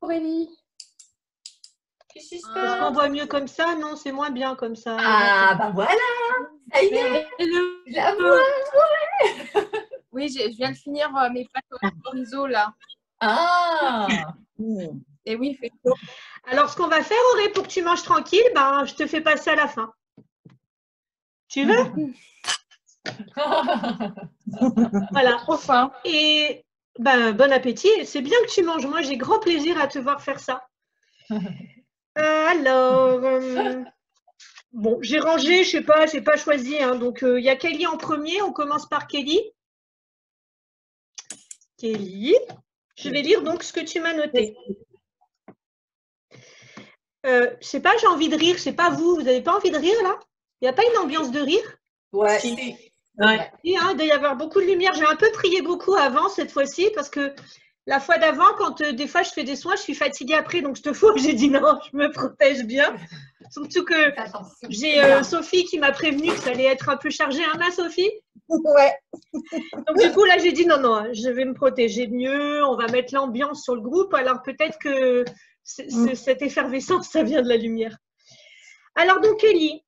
Aurélie. Qu'est-ce qui se Est-ce passe? qu'on voit mieux comme ça? Non, c'est moins bien comme ça. Ah, bah voilà. Ça y est, je la vois. Oui, je viens de finir mes pâtes au chorizo là. Ah. Et oui, il fait chaud. Alors, ce qu'on va faire, Auré, pour que tu manges tranquille, ben, je te fais passer à la fin. Tu veux? Voilà. Trop faim. Et ben, bon appétit. C'est bien que tu manges. Moi, j'ai grand plaisir à te voir faire ça. Bon, j'ai rangé, je sais pas, j'ai pas choisi. Hein, donc, il y a Kelly en premier. On commence par Kelly. Kelly. Je vais lire donc ce que tu m'as noté. Je sais pas, j'ai envie de rire. Je sais pas vous. Vous n'avez pas envie de rire là? Il n'y a pas une ambiance de rire? Ouais. Si. Ouais. Oui, hein, il doit y avoir beaucoup de lumière. J'ai un peu prié beaucoup avant cette fois-ci parce que la fois d'avant, quand des fois je fais des soins, je suis fatiguée après, donc je te fous. J'ai dit non, je me protège bien. Surtout que j'ai Sophie qui m'a prévenu que ça allait être un peu chargé, hein, ma Sophie? Ouais. Donc du coup là, j'ai dit non, non, je vais me protéger mieux. On va mettre l'ambiance sur le groupe. Alors peut-être que cette effervescence, ça vient de la lumière. Alors donc Kelly.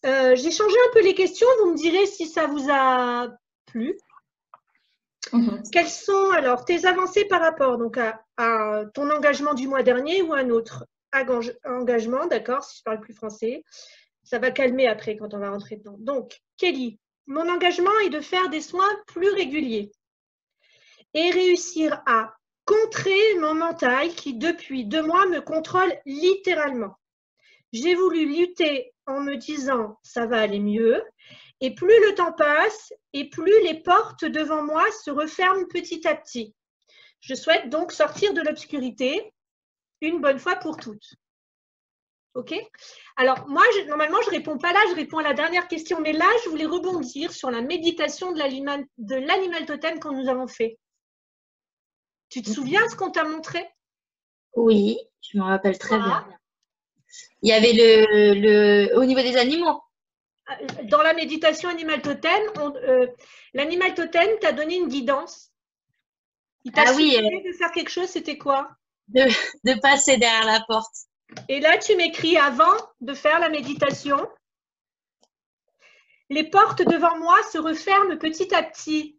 J'ai changé un peu les questions, vous me direz si ça vous a plu. Quelles sont alors tes avancées par rapport donc, à ton engagement du mois dernier ou un autre engagement, d'accord, si je parle plus français. Ça va calmer après quand on va rentrer dedans. Donc, Kelly, mon engagement est de faire des soins plus réguliers et réussir à contrer mon mental qui, depuis 2 mois, me contrôle littéralement. J'ai voulu lutter en me disant ça va aller mieux et plus le temps passe et plus les portes devant moi se referment petit à petit. Je souhaite donc sortir de l'obscurité une bonne fois pour toutes. Ok? Alors moi, normalement, je ne réponds pas là, je réponds à la dernière question, mais là, je voulais rebondir sur la méditation de l'animal totem que nous avons fait. Tu te souviens ce qu'on t'a montré? Oui, je me rappelle très bien. Il y avait au niveau des animaux. Dans la méditation animal totem, l'animal totem t'a donné une guidance. Il t'a suggéré de faire quelque chose, c'était quoi? De passer derrière la porte. Et là, tu m'écris avant de faire la méditation. Les portes devant moi se referment petit à petit.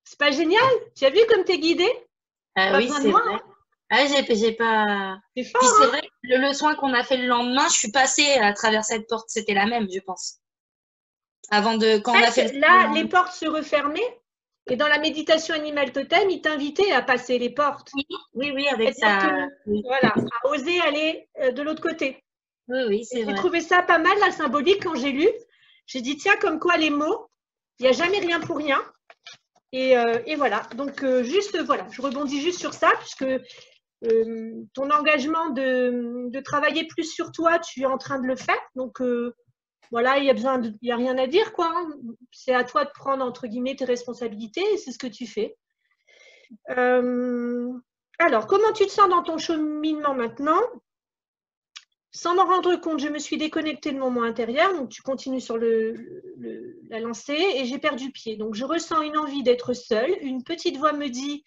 C'est pas génial? Tu as vu comme tu es guidée? Ah oui, c'est vrai. Ah, j'ai pas. C'est fort. Puis c'est vrai que le soin qu'on a fait le lendemain, je suis passée à travers cette porte, c'était la même, je pense. Avant de quand on a fait là, les portes se refermaient et dans la méditation animal totem, il t'invitait à passer les portes. Oui, avec ça. Voilà, à oser aller de l'autre côté. Oui, c'est vrai. J'ai trouvé ça pas mal, la symbolique, quand j'ai lu. J'ai dit, tiens, comme quoi les mots, il n'y a jamais rien pour rien. Et voilà, donc juste, voilà, je rebondis juste sur ça, puisque ton engagement de travailler plus sur toi, tu es en train de le faire. Donc, voilà, il y a rien à dire, quoi. Hein. C'est à toi de prendre, entre guillemets, tes responsabilités, et c'est ce que tu fais. Alors, comment tu te sens dans ton cheminement maintenant? Sans m'en rendre compte, je me suis déconnectée de mon moi intérieur, donc tu continues sur la lancée, et j'ai perdu pied. Donc, je ressens une envie d'être seule. Une petite voix me dit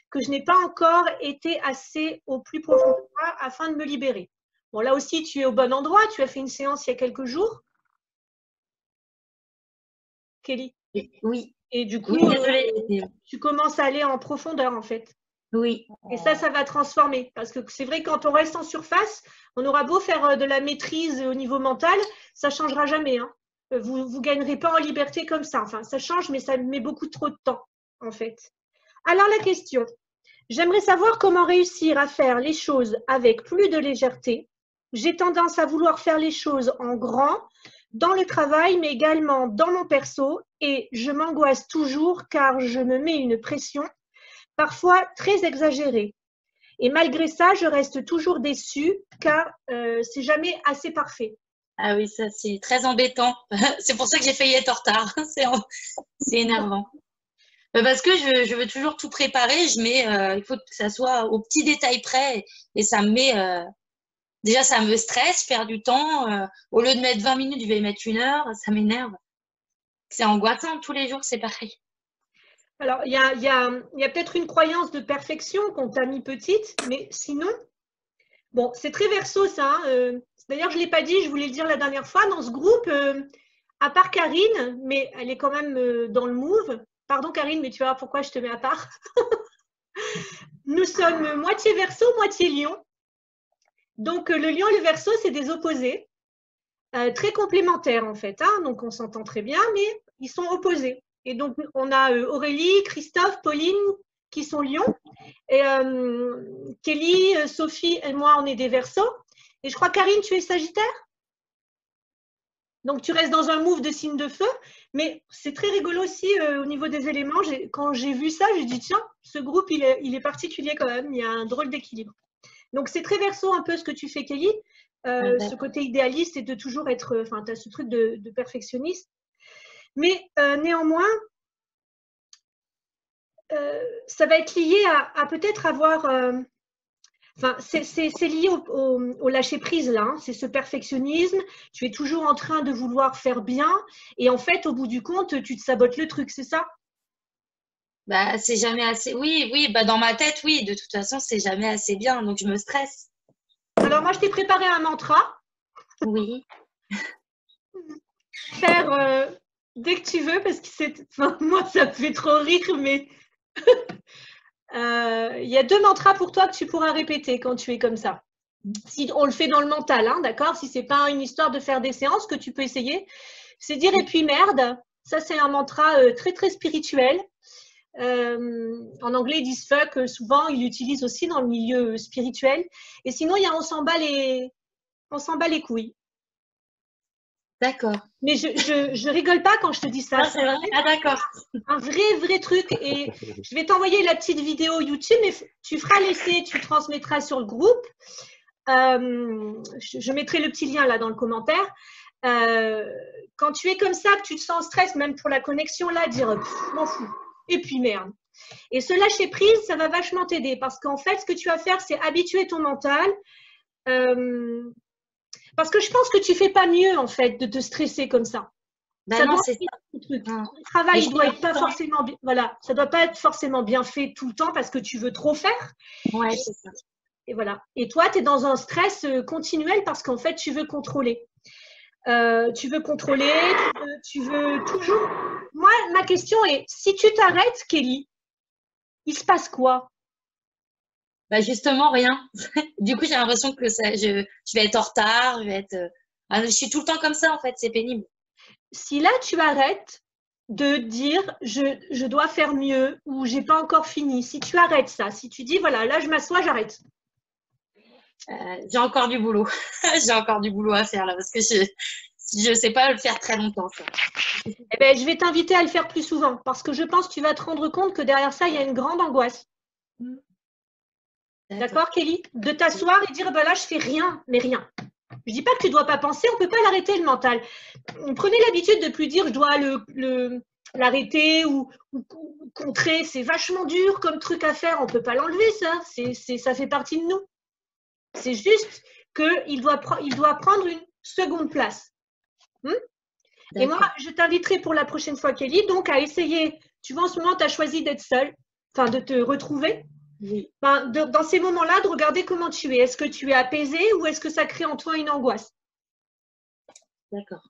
que je n'ai pas encore été assez au plus profond de moi afin de me libérer. Bon, là aussi, tu es au bon endroit. Tu as fait une séance il y a quelques jours, Kelly. Oui. Et du coup, tu commences à aller en profondeur, en fait. Oui. Et ça va transformer. Parce que c'est vrai, quand on reste en surface, on aura beau faire de la maîtrise au niveau mental, ça ne changera jamais. Hein. Vous ne gagnerez pas en liberté comme ça. Enfin, ça change, mais ça met beaucoup trop de temps, en fait. Alors, la question. J'aimerais savoir comment réussir à faire les choses avec plus de légèreté. J'ai tendance à vouloir faire les choses en grand, dans le travail, mais également dans mon perso. Et je m'angoisse toujours car je me mets une pression parfois très exagérée. Et malgré ça, je reste toujours déçue car c'est jamais assez parfait. Ah oui, ça c'est très embêtant. C'est pour ça que j'ai failli être en retard. C'est énervant. Parce que je veux toujours tout préparer. Il faut que ça soit au petit détail près et ça me met. Déjà, ça me stresse, je perds du temps. Au lieu de mettre 20 minutes, je vais mettre 1 heure. Ça m'énerve. C'est angoissant. Tous les jours, c'est pareil. Alors, il y a peut-être une croyance de perfection qu'on t'a mis petite, mais sinon, Bon, c'est très verso ça. D'ailleurs, je ne l'ai pas dit, je voulais le dire la dernière fois. Dans ce groupe, à part Karine, mais elle est quand même dans le move. Pardon Karine, mais tu vas voir pourquoi je te mets à part. Nous sommes moitié verso, moitié lion. Donc, le lion et le verso, c'est des opposés. Très complémentaires en fait. Hein. Donc, on s'entend très bien, mais ils sont opposés. Et donc, on a Aurélie, Christophe, Pauline qui sont lions. Et Kelly, Sophie et moi, on est des versos. Et je crois, Karine, tu es sagittaire? Donc, tu restes dans un move de signe de feu. Mais c'est très rigolo aussi au niveau des éléments. Quand j'ai vu ça, j'ai dit, tiens, ce groupe, il est particulier quand même. Il y a un drôle d'équilibre. Donc, c'est très verso un peu ce que tu fais, Kelly. Ce côté idéaliste et de toujours être… Enfin, tu as ce truc de perfectionniste. Mais néanmoins, ça va être lié à peut-être avoir… Enfin, c'est lié au lâcher-prise, là. Hein. C'est ce perfectionnisme. Tu es toujours en train de vouloir faire bien. Et en fait, au bout du compte, tu te sabotes le truc, c'est ça? Bah, c'est jamais assez. Oui, oui, bah, dans ma tête, oui. De toute façon, c'est jamais assez bien. Donc, je me stresse. Alors, moi, je t'ai préparé un mantra. Oui. Faire dès que tu veux, parce que enfin, moi, ça me fait trop rire, mais il y a 2 mantras pour toi que tu pourras répéter quand tu es comme ça. Si on le fait dans le mental, hein, d'accord? Si c'est pas une histoire de faire des séances que tu peux essayer, c'est dire et puis merde. Ça, c'est un mantra très, très spirituel. En anglais, ils disent fuck. Souvent, ils l'utilisent aussi dans le milieu spirituel. Et sinon, il y a on s'en bat les couilles. D'accord. Mais je rigole pas quand je te dis ça. Ah, c'est vrai? Ah, d'accord. Un vrai truc. Et je vais t'envoyer la petite vidéo YouTube, mais tu feras l'essai, tu transmettras sur le groupe. Je mettrai le petit lien là dans le commentaire. Quand tu es comme ça, que tu te sens en stress, même pour la connexion là, dire m'en fous. Et puis merde. Et ce lâcher prise, ça va vachement t'aider parce qu'en fait, ce que tu vas faire, c'est habituer ton mental. Parce que je pense que tu fais pas mieux en fait de te stresser comme ça. Ben non, c'est ça. Le travail doit être pas forcément voilà, ça doit pas être forcément bien fait tout le temps parce que tu veux trop faire. Ouais, c'est ça. Et voilà. Et toi, tu es dans un stress continuel parce qu'en fait, tu veux contrôler. Tu veux contrôler, tu veux toujours. Moi, ma question est, si tu t'arrêtes, Kelly, il se passe quoi? Bah justement, rien. Du coup, j'ai l'impression que je vais être en retard, je suis tout le temps comme ça, en fait, c'est pénible. Si là, tu arrêtes de dire je dois faire mieux ou j'ai pas encore fini, si tu arrêtes ça, si tu dis voilà, là, je m'assois, j'arrête. J'ai encore du boulot. J'ai encore du boulot à faire là parce que je sais pas le faire très longtemps. Ça. Eh ben, je vais t'inviter à le faire plus souvent parce que je pense que tu vas te rendre compte que derrière ça, il y a une grande angoisse. D'accord, Kelly? De t'asseoir et dire, ben là, je fais rien, mais rien. Je dis pas que tu dois pas penser, on peut pas l'arrêter le mental. On prenait l'habitude de plus dire, je dois l'arrêter ou contrer. C'est vachement dur comme truc à faire, on peut pas l'enlever, ça. Ça fait partie de nous. C'est juste qu'il doit prendre une seconde place. Et moi, je t'inviterai pour la prochaine fois, Kelly, donc à essayer. Tu vois, en ce moment, tu as choisi d'être seule, enfin de te retrouver. Oui. Enfin, dans ces moments-là, de regarder comment tu es. Est-ce que tu es apaisée ou est-ce que ça crée en toi une angoisse? D'accord.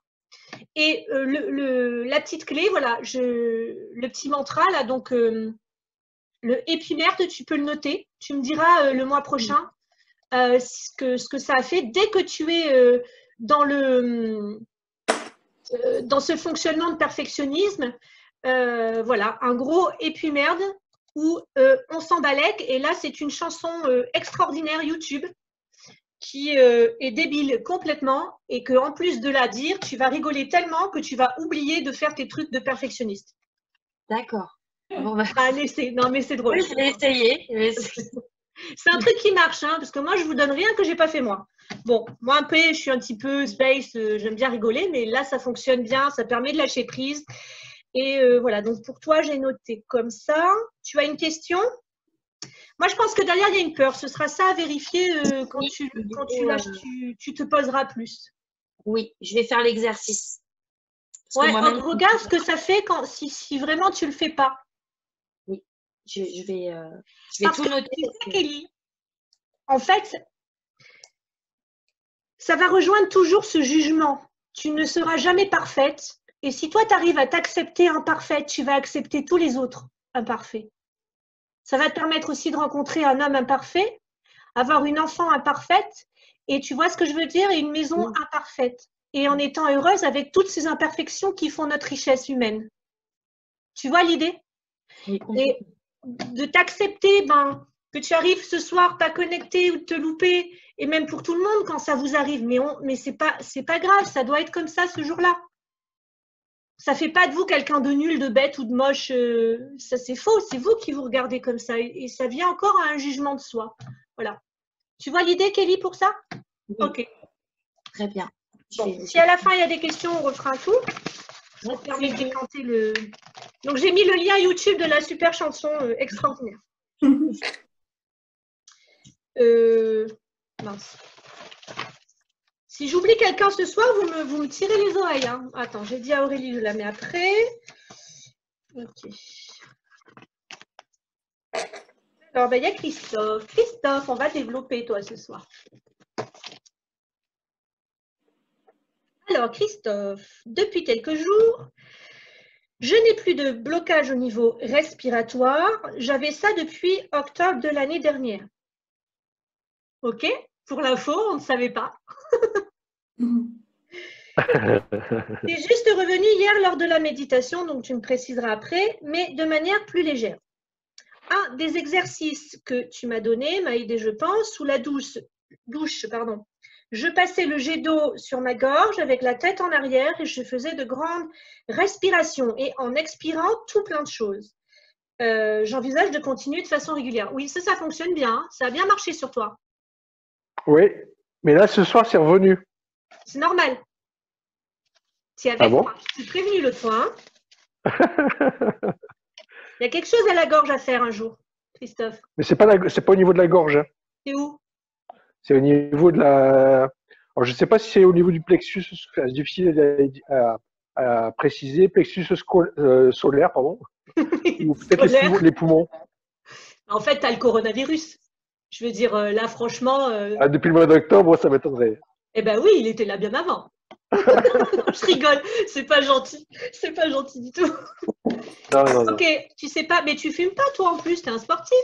Et la petite clé, voilà, le petit mantra, là, donc le et puis merde, tu peux le noter. Tu me diras le mois prochain ce que ça a fait. Dès que tu es dans ce fonctionnement de perfectionnisme, voilà, un gros et puis merde où on s'en balèque. Et là, c'est une chanson extraordinaire YouTube qui est débile complètement et qu'en plus de la dire, tu vas rigoler tellement que tu vas oublier de faire tes trucs de perfectionniste. D'accord. Bon, bah... Non, mais c'est drôle. Oui, je vais essayer. C'est un truc qui marche, hein, parce que moi, je vous donne rien que j'ai pas fait moi. Bon, moi, un peu, je suis un petit peu space, j'aime bien rigoler, mais là, ça fonctionne bien, ça permet de lâcher prise. Et voilà, donc pour toi, j'ai noté comme ça. Tu as une question? Moi, je pense que derrière, il y a une peur. Ce sera ça à vérifier quand tu lâches, tu te poseras plus. Oui, je vais faire l'exercice. Ouais, regarde ce que ça fait si vraiment tu le fais pas. Oui, je vais tout noter. Kelly, en fait, ça va rejoindre toujours ce jugement. Tu ne seras jamais parfaite. Et si toi, tu arrives à t'accepter imparfaite, tu vas accepter tous les autres imparfaits. Ça va te permettre aussi de rencontrer un homme imparfait, avoir une enfant imparfaite, et tu vois ce que je veux dire, et une maison imparfaite. Et en étant heureuse avec toutes ces imperfections qui font notre richesse humaine. Tu vois l'idée? Et de t'accepter, que tu arrives ce soir pas connecté ou de te louper, et même pour tout le monde quand ça vous arrive, mais c'est pas grave, ça doit être comme ça ce jour-là. Ça fait pas de vous quelqu'un de nul, de bête ou de moche, ça c'est faux, c'est vous qui vous regardez comme ça, et ça vient encore à un jugement de soi. Voilà. Tu vois l'idée, Kelly, pour ça? Oui. Ok. Très bien. Bon, si à la fin il y a des questions, on refera un tour. Ça permet de décanter le. Donc j'ai mis le lien YouTube de la super chanson extraordinaire. Mince. Si j'oublie quelqu'un ce soir, vous me tirez les oreilles. Hein. Attends, j'ai dit à Aurélie, je la mets après. Ok. Alors, il y a Christophe. Christophe, on va développer toi ce soir. Alors, Christophe, depuis quelques jours, je n'ai plus de blocage au niveau respiratoire. J'avais ça depuis octobre de l'année dernière. Ok? Pour l'info, on ne savait pas. C'est juste revenu hier lors de la méditation, donc tu me préciseras après, mais de manière plus légère. Un des exercices que tu m'as donné m'a aidé, je pense, sous la douche. Je passais le jet d'eau sur ma gorge avec la tête en arrière et je faisais de grandes respirations et en expirant tout plein de choses. J'envisage de continuer de façon régulière. Oui, ça fonctionne bien. Hein. Ça a bien marché sur toi. Oui, mais là, ce soir, c'est revenu. C'est normal. Tu avais bon? Je suis prévenue l'autre fois. Hein. Il y a quelque chose à la gorge à faire un jour, Christophe. Mais c'est pas au niveau de la gorge. Hein. C'est où? C'est au niveau de la. Alors, je ne sais pas si c'est au niveau du plexus, c'est difficile à préciser, plexus solaire, pardon. Ou peut-être les poumons. En fait, tu as le coronavirus. Je veux dire, là, franchement. Depuis le mois d'octobre, ça m'étonnerait. Eh bien oui, il était là bien avant. Je rigole, c'est pas gentil. C'est pas gentil du tout. Non. Ok, tu sais pas, mais tu fumes pas toi en plus, tu es un sportif.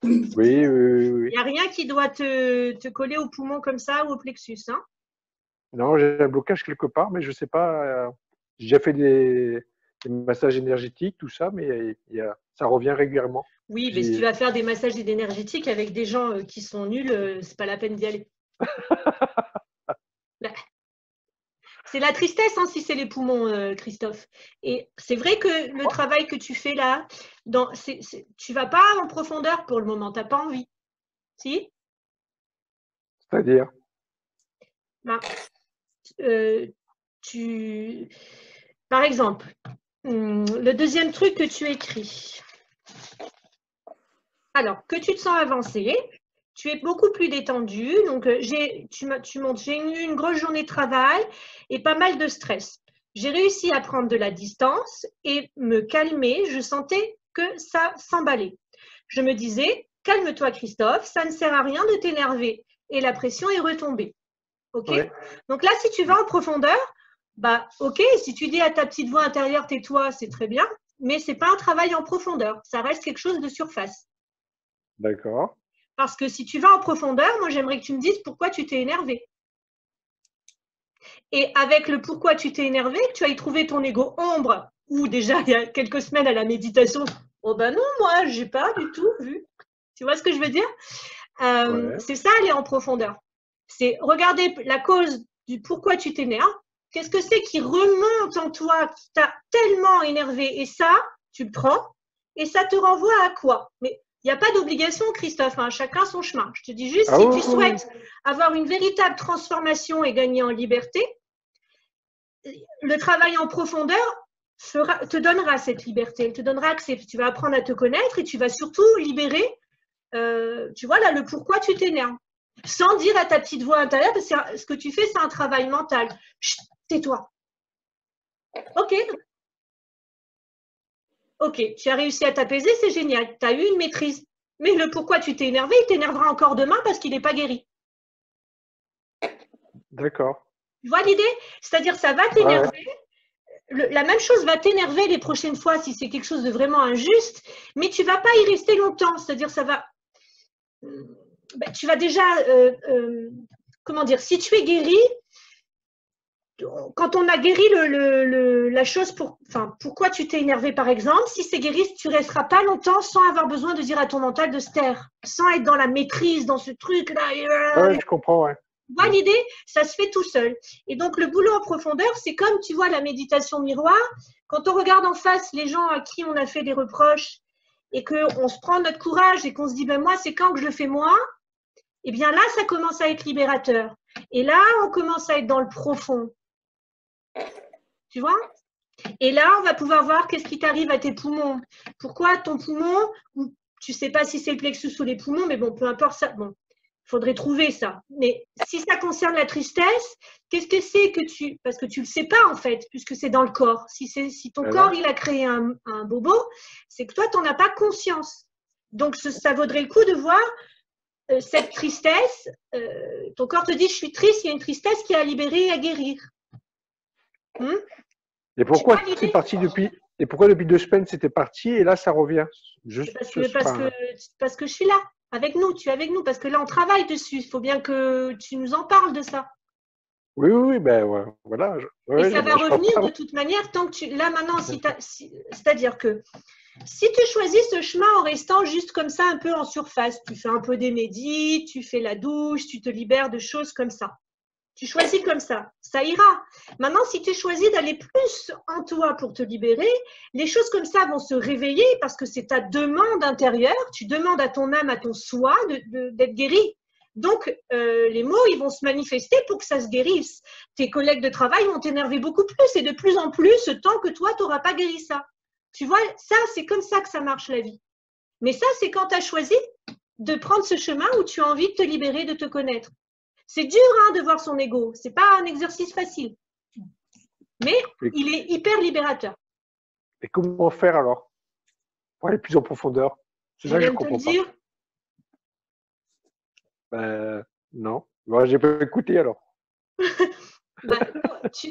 Oui. Il n'y a rien qui doit te coller au poumon comme ça ou au plexus. Hein? Non, j'ai un blocage quelque part, mais je ne sais pas. J'ai déjà fait des massages énergétiques, tout ça, mais ça revient régulièrement. Oui, mais si tu vas faire des massages énergétiques avec des gens qui sont nuls, c'est pas la peine d'y aller. C'est la tristesse hein, si c'est les poumons, Christophe. Et c'est vrai que le travail que tu fais là, tu vas pas en profondeur pour le moment, tu n'as pas envie. Si? C'est-à-dire? Par exemple, le deuxième truc que tu écris. Alors, que tu te sens avancé, tu es beaucoup plus détendu. Donc, tu montres, j'ai eu une grosse journée de travail et pas mal de stress. J'ai réussi à prendre de la distance et me calmer. Je sentais que ça s'emballait. Je me disais, calme-toi Christophe, ça ne sert à rien de t'énerver. Et la pression est retombée. Ok? Ouais. Donc là, si tu vas en profondeur, ok, si tu dis à ta petite voix intérieure, tais-toi, c'est très bien, mais ce n'est pas un travail en profondeur. Ça reste quelque chose de surface. D'accord. Parce que si tu vas en profondeur, moi, j'aimerais que tu me dises pourquoi tu t'es énervé. Et avec le pourquoi tu t'es énervé, que tu ailles trouver ton ego ombre, ou déjà il y a quelques semaines à la méditation, oh ben non, moi, je n'ai pas du tout vu. Tu vois ce que je veux dire? Ouais. C'est ça, aller en profondeur. C'est regarder la cause du pourquoi tu t'énerves. Qu'est-ce que c'est qui remonte en toi, qui t'a tellement énervé? Et ça, tu le prends, et ça te renvoie à quoi? Mais il n'y a pas d'obligation, Christophe, hein, chacun son chemin. Je te dis juste, si tu souhaites avoir une véritable transformation et gagner en liberté, le travail en profondeur te donnera cette liberté. Elle te donnera accès. Tu vas apprendre à te connaître et tu vas surtout libérer, tu vois, là, le pourquoi tu t'énerves. Sans dire à ta petite voix intérieure, parce que ce que tu fais, c'est un travail mental. Chut, tais-toi. Ok. Ok, tu as réussi à t'apaiser, c'est génial. Tu as eu une maîtrise. Mais le pourquoi tu t'es énervé, il t'énervera encore demain parce qu'il n'est pas guéri. D'accord. Tu vois l'idée? C'est-à-dire, ça va t'énerver. La même chose va t'énerver les prochaines fois si c'est quelque chose de vraiment injuste, mais tu ne vas pas y rester longtemps. C'est-à-dire, tu vas déjà, comment dire, si tu es guéri, quand on a guéri la chose, pourquoi tu t'es énervé par exemple, si c'est guéri, tu ne resteras pas longtemps sans avoir besoin de dire à ton mental de se taire, sans être dans la maîtrise, dans ce truc-là. Ouais, je comprends, ouais. Tu vois l'idée? Ça se fait tout seul. Et donc, le boulot en profondeur, c'est comme, tu vois, la méditation miroir. Quand on regarde en face les gens à qui on a fait des reproches et qu'on se prend notre courage et qu'on se dit, ben moi, c'est quand que je le fais moi, eh bien là, ça commence à être libérateur. Et là, on commence à être dans le profond. Tu vois? Et là, on va pouvoir voir qu'est-ce qui t'arrive à tes poumons. Pourquoi ton poumon, tu ne sais pas si c'est le plexus ou les poumons, mais bon, peu importe ça. Bon, il faudrait trouver ça. Mais si ça concerne la tristesse, qu'est-ce que c'est que parce que tu ne le sais pas en fait, puisque c'est dans le corps. Si ton corps, il a créé un bobo, c'est que toi, tu n'en as pas conscience. Donc, ça vaudrait le coup de voir cette tristesse. Ton corps te dit, je suis triste, il y a une tristesse qui est à libérer et à guérir. Et pourquoi c'est parti depuis? Et pourquoi depuis 2 semaines c'était parti et là ça revient? Juste parce que je suis là, avec nous, tu es avec nous, parce que là on travaille dessus. Il faut bien que tu nous en parles de ça. Oui, ben ouais, voilà. Et ça va revenir de toute manière tant que là maintenant, c'est-à-dire que si tu choisis ce chemin en restant juste comme ça un peu en surface, tu fais un peu des médits, tu fais la douche, tu te libères de choses comme ça. Tu choisis comme ça ira. Maintenant, si tu choisis d'aller plus en toi pour te libérer, les choses comme ça vont se réveiller parce que c'est ta demande intérieure. Tu demandes à ton âme, à ton soi d'être guéri. Donc, les mots, ils vont se manifester pour que ça se guérisse. Tes collègues de travail vont t'énerver beaucoup plus et de plus en plus tant que toi, tu n'auras pas guéri ça. Tu vois, ça, c'est comme ça que ça marche la vie. Mais ça, c'est quand tu as choisi de prendre ce chemin où tu as envie de te libérer, de te connaître. C'est dur de voir son ego. C'est pas un exercice facile. Mais il est hyper libérateur. Et comment faire alors pour aller plus en profondeur? C'est ça que je comprends pas. Non. Bon, j'ai pas écouté alors.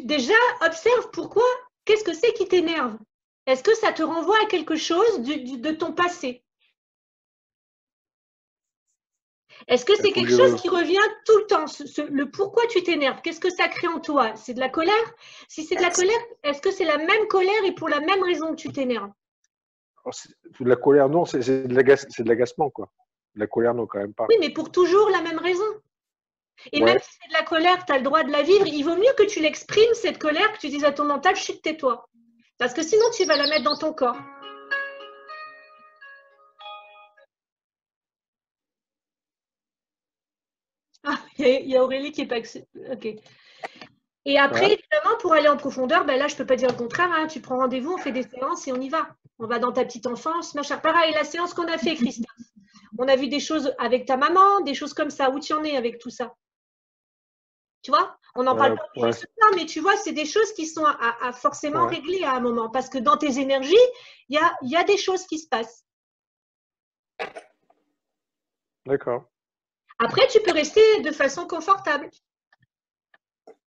Déjà, observe pourquoi. Qu'est-ce que c'est qui t'énerve? Est-ce que ça te renvoie à quelque chose de ton passé? Est-ce que c'est quelque chose qui revient tout le temps? Le pourquoi tu t'énerves? Qu'est-ce que ça crée en toi? C'est de la colère? Si c'est de la colère, est-ce que c'est la même colère et pour la même raison que tu t'énerves? De la colère, non, c'est de l'agacement, quoi. De la colère, non, quand même pas. Oui, mais pour toujours la même raison. Et même si c'est de la colère, tu as le droit de la vivre. Il vaut mieux que tu l'exprimes, cette colère, que tu dises à ton mental, chut, tais-toi. Parce que sinon, tu vas la mettre dans ton corps. Ah, il y a Aurélie qui n'est pas... Ok. Et après, évidemment, pour aller en profondeur, là, je ne peux pas dire le contraire. Tu prends rendez-vous, on fait des séances et on y va. On va dans ta petite enfance, machin. Pareil, la séance qu'on a fait, Christophe. On a vu des choses avec ta maman, des choses comme ça. Où tu en es avec tout ça? Tu vois? On n'en parle pas plus de ça, mais tu vois, c'est des choses qui sont à forcément régler à un moment. Parce que dans tes énergies, il y a des choses qui se passent. D'accord. Après, tu peux rester de façon confortable.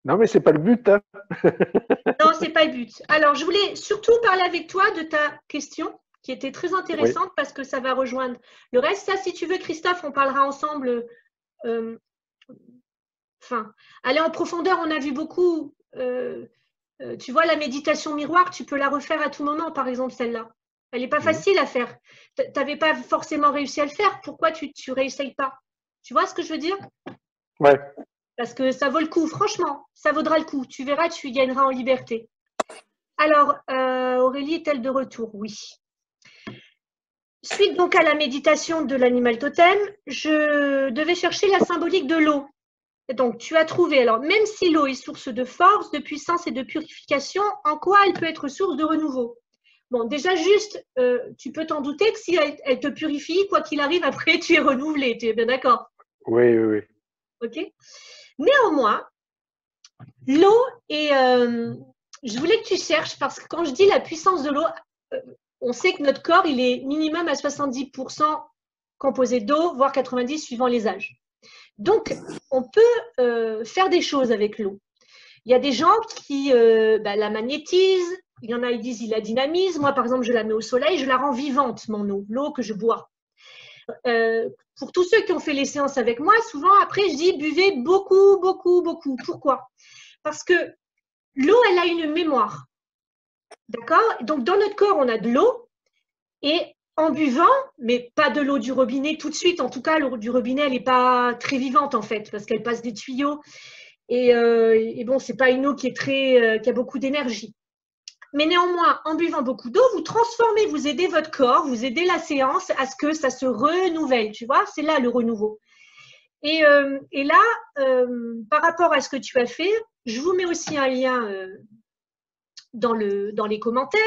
Non, mais c'est pas le but. Hein. Non, c'est pas le but. Alors, je voulais surtout parler avec toi de ta question qui était très intéressante parce que ça va rejoindre le reste. Ça, si tu veux, Christophe, on parlera ensemble. Aller en profondeur, on a vu beaucoup. Tu vois, la méditation miroir, tu peux la refaire à tout moment, par exemple, celle-là. Elle n'est pas facile à faire. Tu n'avais pas forcément réussi à le faire. Pourquoi tu ne réessayes pas? Tu vois ce que je veux dire? Ouais. Parce que ça vaut le coup, franchement, ça vaudra le coup. Tu verras, tu y gagneras en liberté. Alors, Aurélie est-elle de retour? Oui. Suite donc à la méditation de l'animal totem, je devais chercher la symbolique de l'eau. Donc, tu as trouvé, alors même si l'eau est source de force, de puissance et de purification, en quoi elle peut être source de renouveau? Bon, déjà juste, tu peux t'en douter que si elle te purifie, quoi qu'il arrive, après tu es renouvelé, tu es bien d'accord? Oui. Ok. Néanmoins, l'eau est... je voulais que tu cherches, parce que quand je dis la puissance de l'eau, on sait que notre corps, il est minimum à 70% composé d'eau, voire 90% suivant les âges. Donc, on peut faire des choses avec l'eau. Il y a des gens qui la magnétisent, il y en a qui disent ils la dynamisent. Moi, par exemple, je la mets au soleil, je la rends vivante, mon eau, l'eau que je bois. Pour tous ceux qui ont fait les séances avec moi, souvent après, je dis buvez beaucoup, beaucoup, beaucoup. Pourquoi? Parce que l'eau, elle a une mémoire. D'accord? Donc, dans notre corps, on a de l'eau et en buvant, mais pas de l'eau du robinet tout de suite. En tout cas, l'eau du robinet, elle n'est pas très vivante en fait, parce qu'elle passe des tuyaux. Et bon, c'est pas une eau qui a beaucoup d'énergie. Mais néanmoins, en buvant beaucoup d'eau, vous transformez, vous aidez votre corps, vous aidez la séance à ce que ça se renouvelle. Tu vois, c'est là le renouveau. Et là, par rapport à ce que tu as fait, je vous mets aussi un lien dans les commentaires.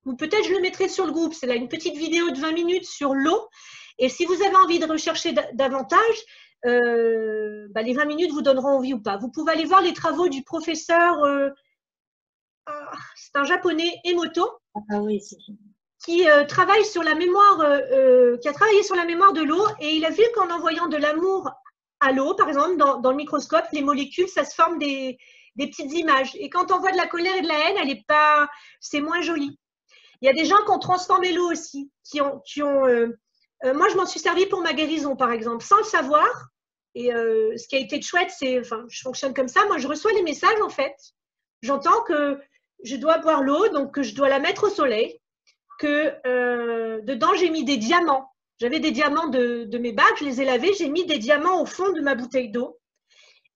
Ou peut-être je le mettrai sur le groupe. C'est là une petite vidéo de 20 minutes sur l'eau. Et si vous avez envie de rechercher davantage, les 20 minutes vous donneront envie ou pas. Vous pouvez aller voir les travaux du professeur, c'est un japonais, Emoto, qui travaille sur la mémoire, qui a travaillé sur la mémoire de l'eau, et il a vu qu'en envoyant de l'amour à l'eau, par exemple, dans le microscope, les molécules, ça se forme des petites images. Et quand on voit de la colère et de la haine, c'est moins joli. Il y a des gens qui ont transformé l'eau aussi, moi, je m'en suis servi pour ma guérison, par exemple, sans le savoir. Et ce qui a été chouette, je fonctionne comme ça. Moi, je reçois les messages, en fait. J'entends que je dois boire l'eau, donc que je dois la mettre au soleil, que dedans, j'ai mis des diamants. J'avais des diamants de mes bacs, je les ai lavés, j'ai mis des diamants au fond de ma bouteille d'eau.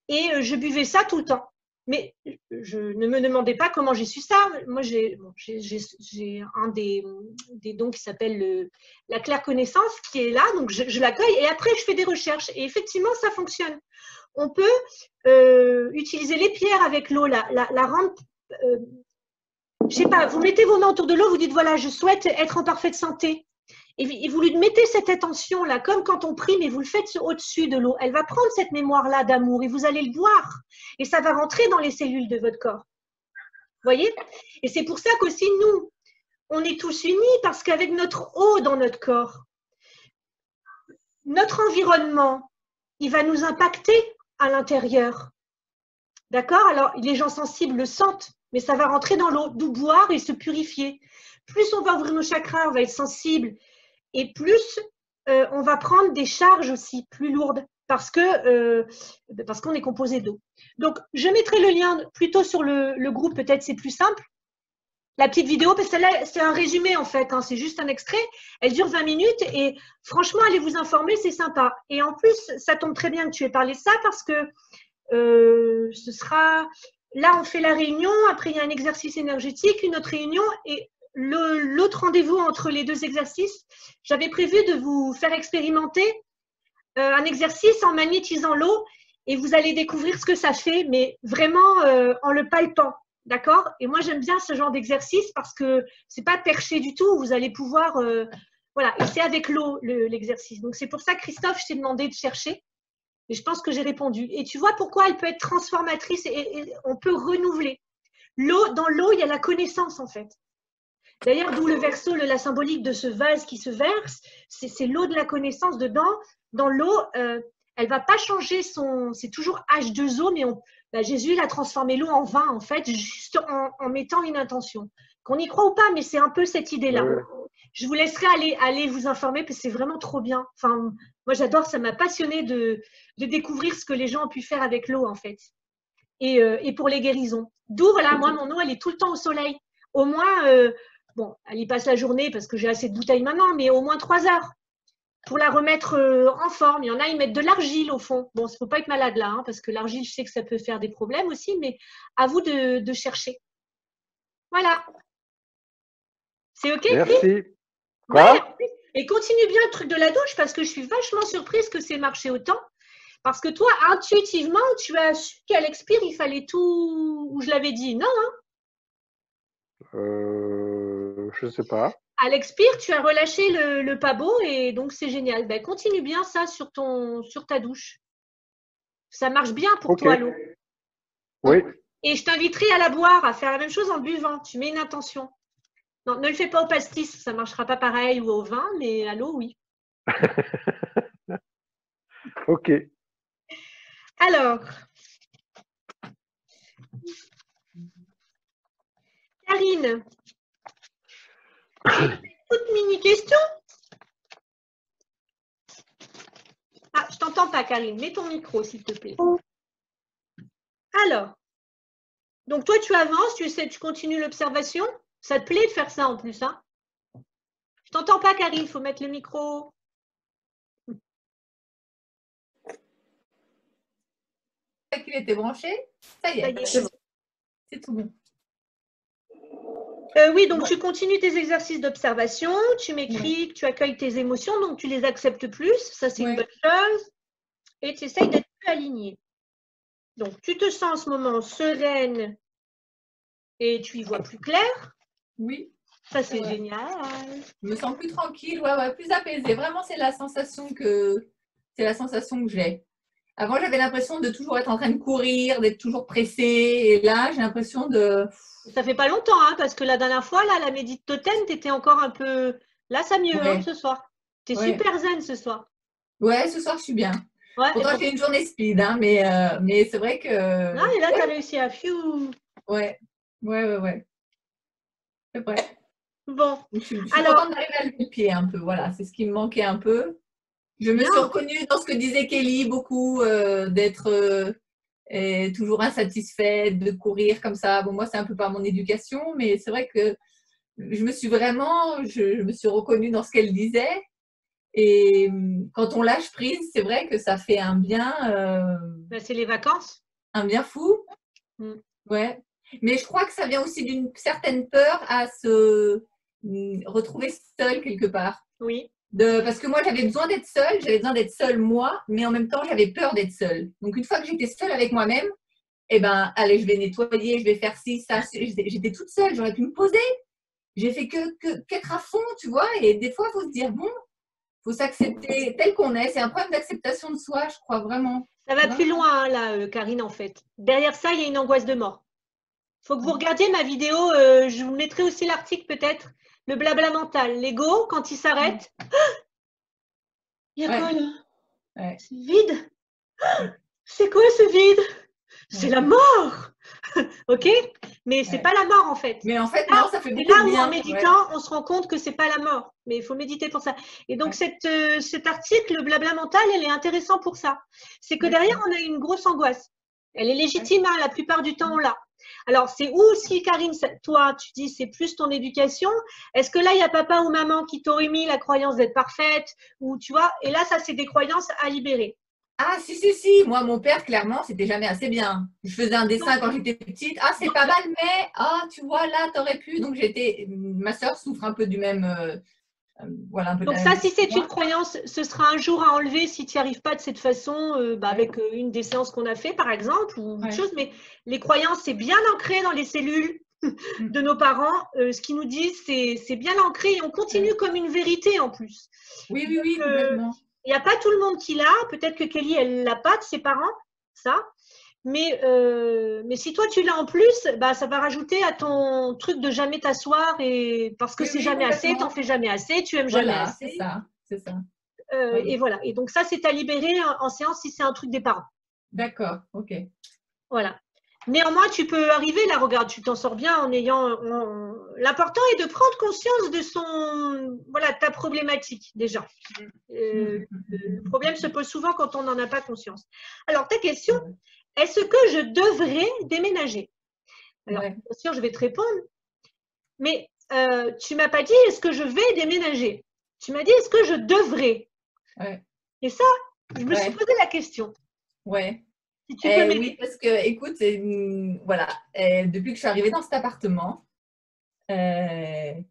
Et je buvais ça tout le temps. Mais je ne me demandais pas comment j'ai su ça. Moi, j'ai un des dons qui s'appelle la claire connaissance qui est là, donc je l'accueille et après je fais des recherches. Et effectivement, ça fonctionne. On peut utiliser les pierres avec l'eau, la rendre. Je sais pas, vous mettez vos mains autour de l'eau, vous dites voilà, je souhaite être en parfaite santé. Et vous lui mettez cette attention-là, comme quand on prie, mais vous le faites au-dessus de l'eau. Elle va prendre cette mémoire-là d'amour et vous allez le boire. Et ça va rentrer dans les cellules de votre corps. Vous voyez? Et c'est pour ça qu'aussi, nous, on est tous unis parce qu'avec notre eau dans notre corps, notre environnement, il va nous impacter à l'intérieur. D'accord? Alors, les gens sensibles le sentent, mais ça va rentrer dans l'eau, d'où boire et se purifier. Plus on va ouvrir nos chakras, on va être sensible. Et plus on va prendre des charges aussi plus lourdes parce qu'on est composé d'eau. Donc, je mettrai le lien plutôt sur le groupe, peut-être c'est plus simple. La petite vidéo, parce que là, c'est un résumé en fait, hein, c'est juste un extrait. Elle dure 20 minutes et franchement, allez vous informer, c'est sympa. Et en plus, ça tombe très bien que tu aies parlé de ça parce que ce sera… Là, on fait la réunion, après il y a un exercice énergétique, une autre réunion et l'autre rendez-vous entre les deux exercices, j'avais prévu de vous faire expérimenter un exercice en magnétisant l'eau et vous allez découvrir ce que ça fait, mais vraiment en le palpant, d'accord? Et moi, j'aime bien ce genre d'exercice parce que c'est pas perché du tout, vous allez pouvoir… voilà, et c'est avec l'eau l'exercice. Donc, c'est pour ça, Christophe, je t'ai demandé de chercher et je pense que j'ai répondu. Et tu vois pourquoi elle peut être transformatrice et on peut renouveler. Dans l'eau, il y a la connaissance en fait. D'ailleurs, d'où le verso, la symbolique de ce vase qui se verse, c'est l'eau de la connaissance dedans. Dans l'eau, elle ne va pas changer c'est toujours H2O, mais Jésus il a transformé l'eau en vin, en fait, juste en mettant une intention. Qu'on y croit ou pas, mais c'est un peu cette idée-là. Ouais. Je vous laisserai aller vous informer, parce que c'est vraiment trop bien. Enfin, moi, j'adore, ça m'a passionné de découvrir ce que les gens ont pu faire avec l'eau, en fait. Et pour les guérisons. D'où, voilà, moi, mon eau, elle est tout le temps au soleil. Au moins… bon, elle y passe la journée parce que j'ai assez de bouteilles maintenant, mais au moins 3 heures pour la remettre en forme. Il y en a, ils mettent de l'argile au fond. Bon, il ne faut pas être malade là, hein, parce que l'argile, je sais que ça peut faire des problèmes aussi, mais à vous de chercher. Voilà. C'est OK? Merci. Quoi? Ouais. Et continue bien le truc de la douche parce que je suis vachement surprise que c'est marché autant. Parce que toi, intuitivement, tu as su qu'à l'expire, il fallait tout… Ou je l'avais dit, non, hein? Je ne sais pas. À l'expire, tu as relâché le pas beau et donc c'est génial. Ben, continue bien ça sur ta douche. Ça marche bien pour toi, l'eau. Oui. Et je t'inviterai à la boire, à faire la même chose en buvant. Tu mets une intention. Non, ne le fais pas au pastis, ça ne marchera pas pareil ou au vin, mais à l'eau, oui. OK. Alors, Karine, toute mini question. Ah, je t'entends pas, Karine. Mets ton micro, s'il te plaît. Alors, donc toi, tu avances, tu continues l'observation. Ça te plaît de faire ça en plus, hein? Je t'entends pas, Karine. Il faut mettre le micro. Qu'il était branché, ça y est, c'est tout bon. Oui, donc tu continues tes exercices d'observation, tu m'écris que tu accueilles tes émotions, donc tu les acceptes plus, ça c'est une bonne chose, et tu essayes d'être plus aligné. Donc tu te sens en ce moment sereine et tu y vois plus clair. Oui. Ça c'est génial. Je me sens plus tranquille, ouais, plus apaisée. Vraiment, c'est la sensation que j'ai. Avant, j'avais l'impression de toujours être en train de courir, d'être toujours pressée. Et là, j'ai l'impression de… Ça fait pas longtemps, hein, parce que la dernière fois, là, la médite totem, tu étais encore un peu… Là, ça mieux, hein, ce soir. Tu es super zen ce soir. Ouais, ce soir, je suis bien. Ouais, pourtant, j'ai une journée speed, hein, mais c'est vrai que… Ah, et là, tu as réussi à… Ouais. C'est vrai. Bon. Je suis contente d'arriver à lever le pied un peu. Voilà, c'est ce qui me manquait un peu. Je me suis reconnue dans ce que disait Kelly, beaucoup, d'être toujours insatisfaite, de courir comme ça. Bon, moi, c'est un peu par mon éducation, mais c'est vrai que je me suis reconnue dans ce qu'elle disait. Et quand on lâche prise, c'est vrai que ça fait un bien… c'est les vacances. Un bien fou. Ouais. Mais je crois que ça vient aussi d'une certaine peur à se retrouver seule quelque part. Oui. Parce que moi, j'avais besoin d'être seule moi, mais en même temps, j'avais peur d'être seule. Donc, une fois que j'étais seule avec moi-même, eh ben, allez, je vais nettoyer, je vais faire ci, ça. J'étais toute seule, j'aurais pu me poser. J'ai fait qu'être à fond, tu vois. Et des fois, il faut se dire, bon, il faut s'accepter tel qu'on est. C'est un problème d'acceptation de soi, je crois vraiment. Ça va plus loin, hein, là, Karine, en fait. Derrière ça, il y a une angoisse de mort. Il faut que vous regardiez ma vidéo. Je vous mettrai aussi l'article, peut-être. Le blabla mental. L'ego, quand il s'arrête, il y a quoi là? C'est vide. C'est quoi ce vide? C'est la mort. Ok? Mais c'est pas la mort en fait. Mais en fait, non, ça fait beaucoup de bien. Là où en méditant, on se rend compte que c'est pas la mort. Mais il faut méditer pour ça. Et donc cet article, le blabla mental, elle est intéressant pour ça. C'est que derrière, on a une grosse angoisse. Elle est légitime, hein, la plupart du temps, on l'a. Alors, c'est où aussi, Karine, toi, tu dis c'est plus ton éducation. Est-ce que là, il y a papa ou maman qui t'aurait mis la croyance d'être parfaite ou tu vois? Et là, ça, c'est des croyances à libérer. Ah, si. Moi, mon père, clairement, c'était jamais assez bien. Je faisais un dessin quand j'étais petite. Ah, c'est pas mal, mais tu vois, là, t'aurais pu. Donc, ma soeur souffre un peu du même… voilà, un peu. Donc, ça, si c'est une croyance, ce sera un jour à enlever si tu n'y arrives pas de cette façon, avec une des séances qu'on a fait, par exemple, ou autre chose. Mais les croyances, c'est bien ancré dans les cellules de nos parents. Ce qu'ils nous disent, c'est bien ancré et on continue comme une vérité en plus. Oui, complètement. Il n'y a pas tout le monde qui l'a. Peut-être que Kelly, elle ne l'a pas de ses parents, ça. Mais si toi, tu l'as en plus, bah, ça va rajouter à ton truc de jamais t'asseoir. Et parce que c'est jamais assez, tu n'en fais jamais assez, tu aimes jamais assez. C'est ça. Et voilà. Et donc ça, c'est à libérer en séance si c'est un truc des parents. D'accord, ok. Voilà. Néanmoins, tu peux arriver, là, regarde, tu t'en sors bien en ayant… L'important est de prendre conscience de ta problématique, déjà. Le problème se pose souvent quand on n'en a pas conscience. Alors, ta question, est-ce que je devrais déménager? Alors, bien sûr, je vais te répondre. Mais tu ne m'as pas dit, est-ce que je vais déménager? Tu m'as dit, est-ce que je devrais? Et ça, je me suis posé la question. Si tu peux oui, parce que, écoute, voilà, depuis que je suis arrivée dans cet appartement, je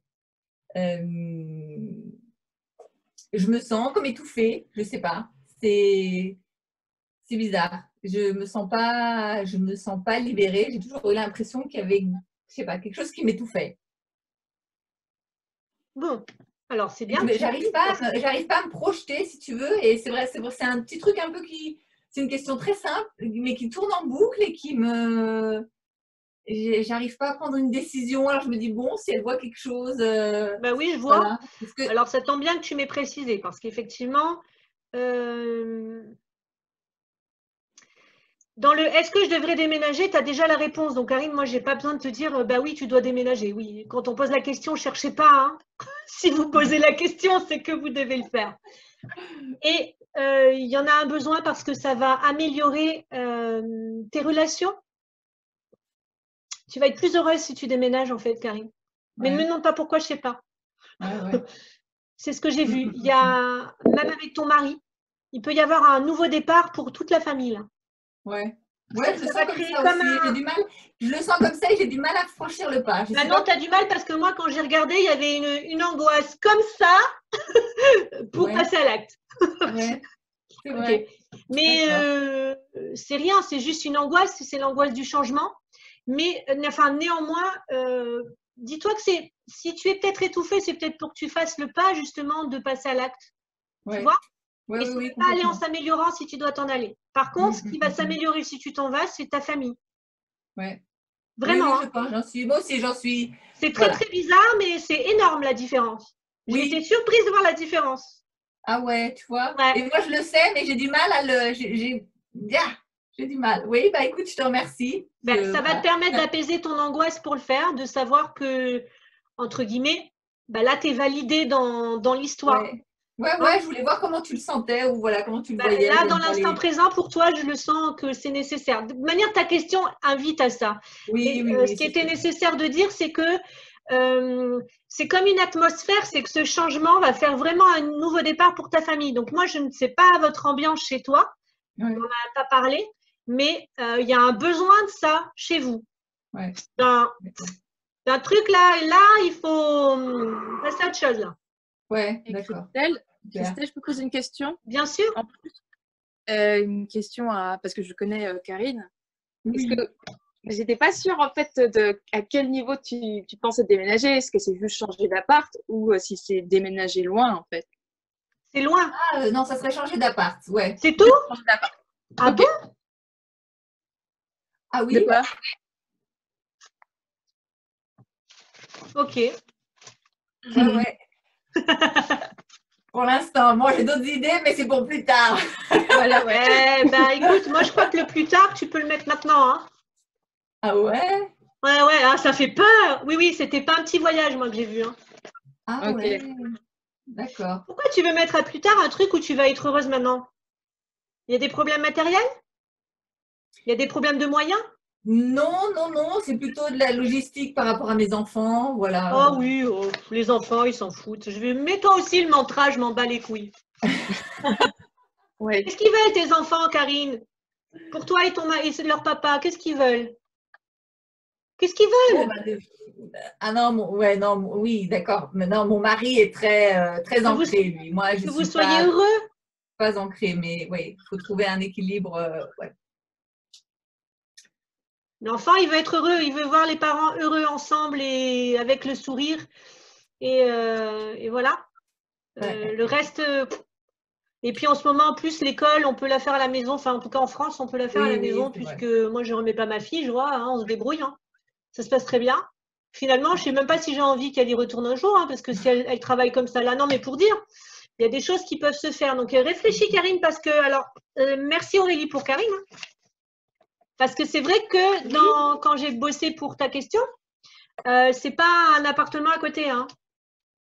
me sens comme étouffée, je sais pas, c'est bizarre. Je me sens pas libérée. J'ai toujours eu l'impression qu'il y avait, je sais pas, quelque chose qui m'étouffait. Bon, alors c'est bien. J'arrive pas à me projeter, si tu veux, et c'est vrai, c'est un petit truc un peu qui… C'est une question très simple, mais qui tourne en boucle et qui me… J'arrive pas à prendre une décision. Alors je me dis, bon, si elle voit quelque chose… Bah oui, je vois. Voilà. Alors ça tombe bien que tu m'aies précisé, parce qu'effectivement, Dans le est-ce que je devrais déménager, tu as déjà la réponse. Donc, Karine, moi, je n'ai pas besoin de te dire bah oui, tu dois déménager. Oui, quand on pose la question, ne cherchez pas. Hein. Si vous posez la question, c'est que vous devez le faire. Et il y en a un besoin parce que ça va améliorer tes relations. Tu vas être plus heureuse si tu déménages, en fait, Karine. Mais ne me demande pas pourquoi, je ne sais pas. C'est ce que j'ai vu. Il y a, même avec ton mari, il peut y avoir un nouveau départ pour toute la famille. Là. Ouais, je le sens comme ça aussi. J'ai du mal. Je le sens comme ça et j'ai du mal à franchir le pas. Maintenant, tu as du mal parce que moi, quand j'ai regardé, il y avait une angoisse comme ça pour passer à l'acte. Ouais, c'est vrai. Okay. Mais c'est rien, c'est juste une angoisse, c'est l'angoisse du changement. Mais enfin, néanmoins, dis-toi que si tu es peut-être étouffé, c'est peut-être pour que tu fasses le pas justement de passer à l'acte. Tu vois? Et ça ne va pas aller en s'améliorant si tu dois t'en aller. Par contre, ce qui va s'améliorer si tu t'en vas, c'est ta famille. Ouais. Vraiment. Oui, j'en suis. Moi aussi, j'en suis. C'est très, très bizarre, mais c'est énorme la différence. J'ai été surprise de voir la différence. Ah ouais, tu vois. Et moi, je le sais, mais j'ai du mal à le. J'ai du mal. Oui, bah écoute, je te remercie. Ça va te permettre d'apaiser ton angoisse pour le faire, de savoir que, entre guillemets, là, tu es validé dans l'histoire. Ouais, je voulais voir comment tu le sentais ou voilà, comment tu le voyais. Là, dans l'instant présent, pour toi, je le sens que c'est nécessaire. De manière, ta question invite à ça. Oui, ce qui était nécessaire de dire, c'est que c'est comme une atmosphère, c'est que ce changement va faire vraiment un nouveau départ pour ta famille. Donc, moi, je ne sais pas votre ambiance chez toi, on n'en a pas parlé, mais il y a un besoin de ça chez vous. D'un truc là, il faut passer à autre chose là. Ouais, d'accord. Christelle, je peux poser une question? Bien sûr. En plus, une question parce que je connais Karine. Est-ce que j'étais pas sûre en fait à quel niveau tu pensais déménager? Est-ce que c'est juste changer d'appart ou si c'est déménager loin en fait? C'est loin. Ah non, ça serait changer d'appart, ouais. C'est tout? Ah bon? Ah oui. De quoi? Ok. Ouais. Pour l'instant, moi j'ai d'autres idées, mais c'est pour plus tard. Voilà, écoute, moi je crois que le plus tard, tu peux le mettre maintenant. Hein. Ah ouais? Ouais, ça fait peur. Oui, c'était pas un petit voyage, moi, que j'ai vu. Hein. Ah ouais. D'accord. Pourquoi tu veux mettre à plus tard un truc où tu vas être heureuse maintenant? Il y a des problèmes matériels? Il y a des problèmes de moyens? Non, c'est plutôt de la logistique par rapport à mes enfants, voilà. Oh oui, les enfants, ils s'en foutent. Mets toi aussi le mantra, je m'en bats les couilles. Qu'est-ce qu'ils veulent tes enfants, Karine? Pour toi et leur papa, qu'est-ce qu'ils veulent? Qu'est-ce qu'ils veulent? Ah non, oui, d'accord. Mais non, mon mari est très ancré, lui. Moi, que vous soyez heureux? Pas ancré, mais oui, il faut trouver un équilibre. L'enfant, il veut être heureux, il veut voir les parents heureux ensemble et avec le sourire. Et voilà. Le reste. Et puis en ce moment, en plus, l'école, on peut la faire à la maison. Enfin, en tout cas, en France, on peut la faire à la maison, puisque moi, je ne remets pas ma fille, je vois, hein, on se débrouille. Hein. Ça se passe très bien. Finalement, je ne sais même pas si j'ai envie qu'elle y retourne un jour, hein, parce que si elle travaille comme ça là, non, mais pour dire, il y a des choses qui peuvent se faire. Donc, réfléchis, Karine, parce que, alors, merci Aurélie pour Karine. Hein. Parce que c'est vrai que quand j'ai bossé pour ta question, c'est pas un appartement à côté. Hein.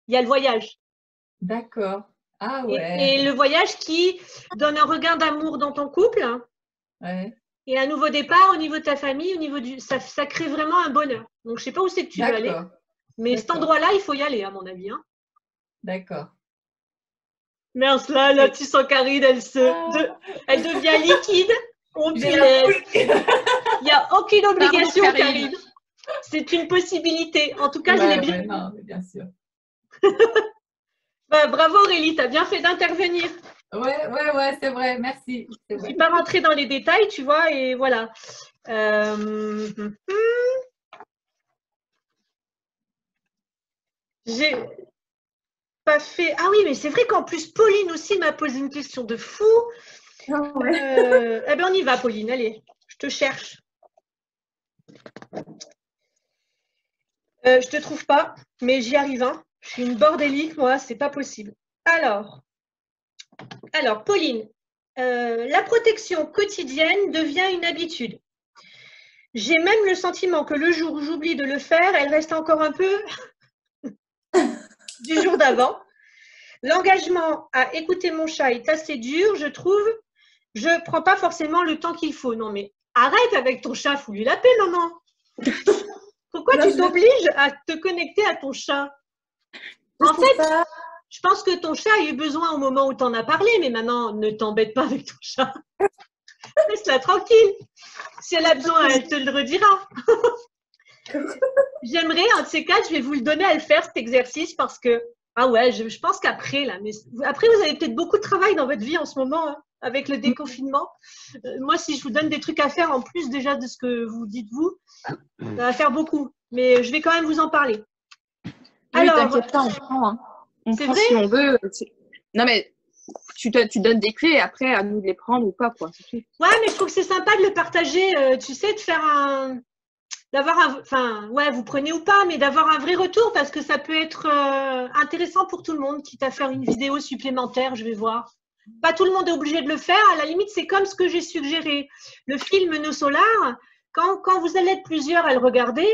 Il y a le voyage. D'accord. Ah ouais. Et le voyage qui donne un regain d'amour dans ton couple. Ouais. Et un nouveau départ au niveau de ta famille, au niveau ça crée vraiment un bonheur. Donc, je ne sais pas où c'est que tu veux aller. Mais cet endroit-là, il faut y aller, à mon avis. Hein. D'accord. Mince, là, tu sens Karine, elle devient liquide. Il n'y a aucune obligation, Karine. C'est une possibilité. En tout cas, je l'ai bien. Non, mais bien sûr. Bravo Aurélie, tu as bien fait d'intervenir. Ouais, c'est vrai, merci. Je ne suis pas rentrée dans les détails, tu vois, et voilà. J'ai pas fait. Ah oui, mais c'est vrai qu'en plus, Pauline aussi m'a posé une question de fou. Eh bien, on y va, Pauline, allez, je te cherche. Je te trouve pas, mais j'y arrive. Hein. Je suis une bordélique, moi, c'est pas possible. Alors, Pauline, La protection quotidienne devient une habitude. J'ai même le sentiment que le jour où j'oublie de le faire, elle reste encore un peu du jour d'avant. L'engagement à écouter mon chat est assez dur, je trouve. Je ne prends pas forcément le temps qu'il faut. Non, mais arrête avec ton chat, fous-lui la paix, maman. Pourquoi tu t'obliges à te connecter à ton chat? En fait, je pense que ton chat a eu besoin au moment où tu en as parlé, mais maintenant, ne t'embête pas avec ton chat. Laisse-la tranquille. Si elle a besoin, elle te le redira. J'aimerais, un de ces quatre, je vais vous le donner à le faire, cet exercice, parce que, ah ouais, je pense qu'après, là, mais après, vous avez peut-être beaucoup de travail dans votre vie en ce moment, hein, avec le déconfinement. Moi, si je vous donne des trucs à faire en plus déjà de ce que vous dites vous, ça va faire beaucoup. Mais je vais quand même vous en parler. Oui, t'inquiète pas, on prend. Hein. C'est vrai si on veut. Non, mais tu donnes des clés, après, à nous de les prendre ou pas, quoi. Ouais, mais je trouve que c'est sympa de le partager, tu sais, de faire enfin, ouais, vous prenez ou pas, mais d'avoir un vrai retour parce que ça peut être intéressant pour tout le monde, quitte à faire une vidéo supplémentaire, je vais voir. Pas tout le monde est obligé de le faire, à la limite, c'est comme ce que j'ai suggéré. Le film Nos Solars, quand vous allez être plusieurs à le regarder,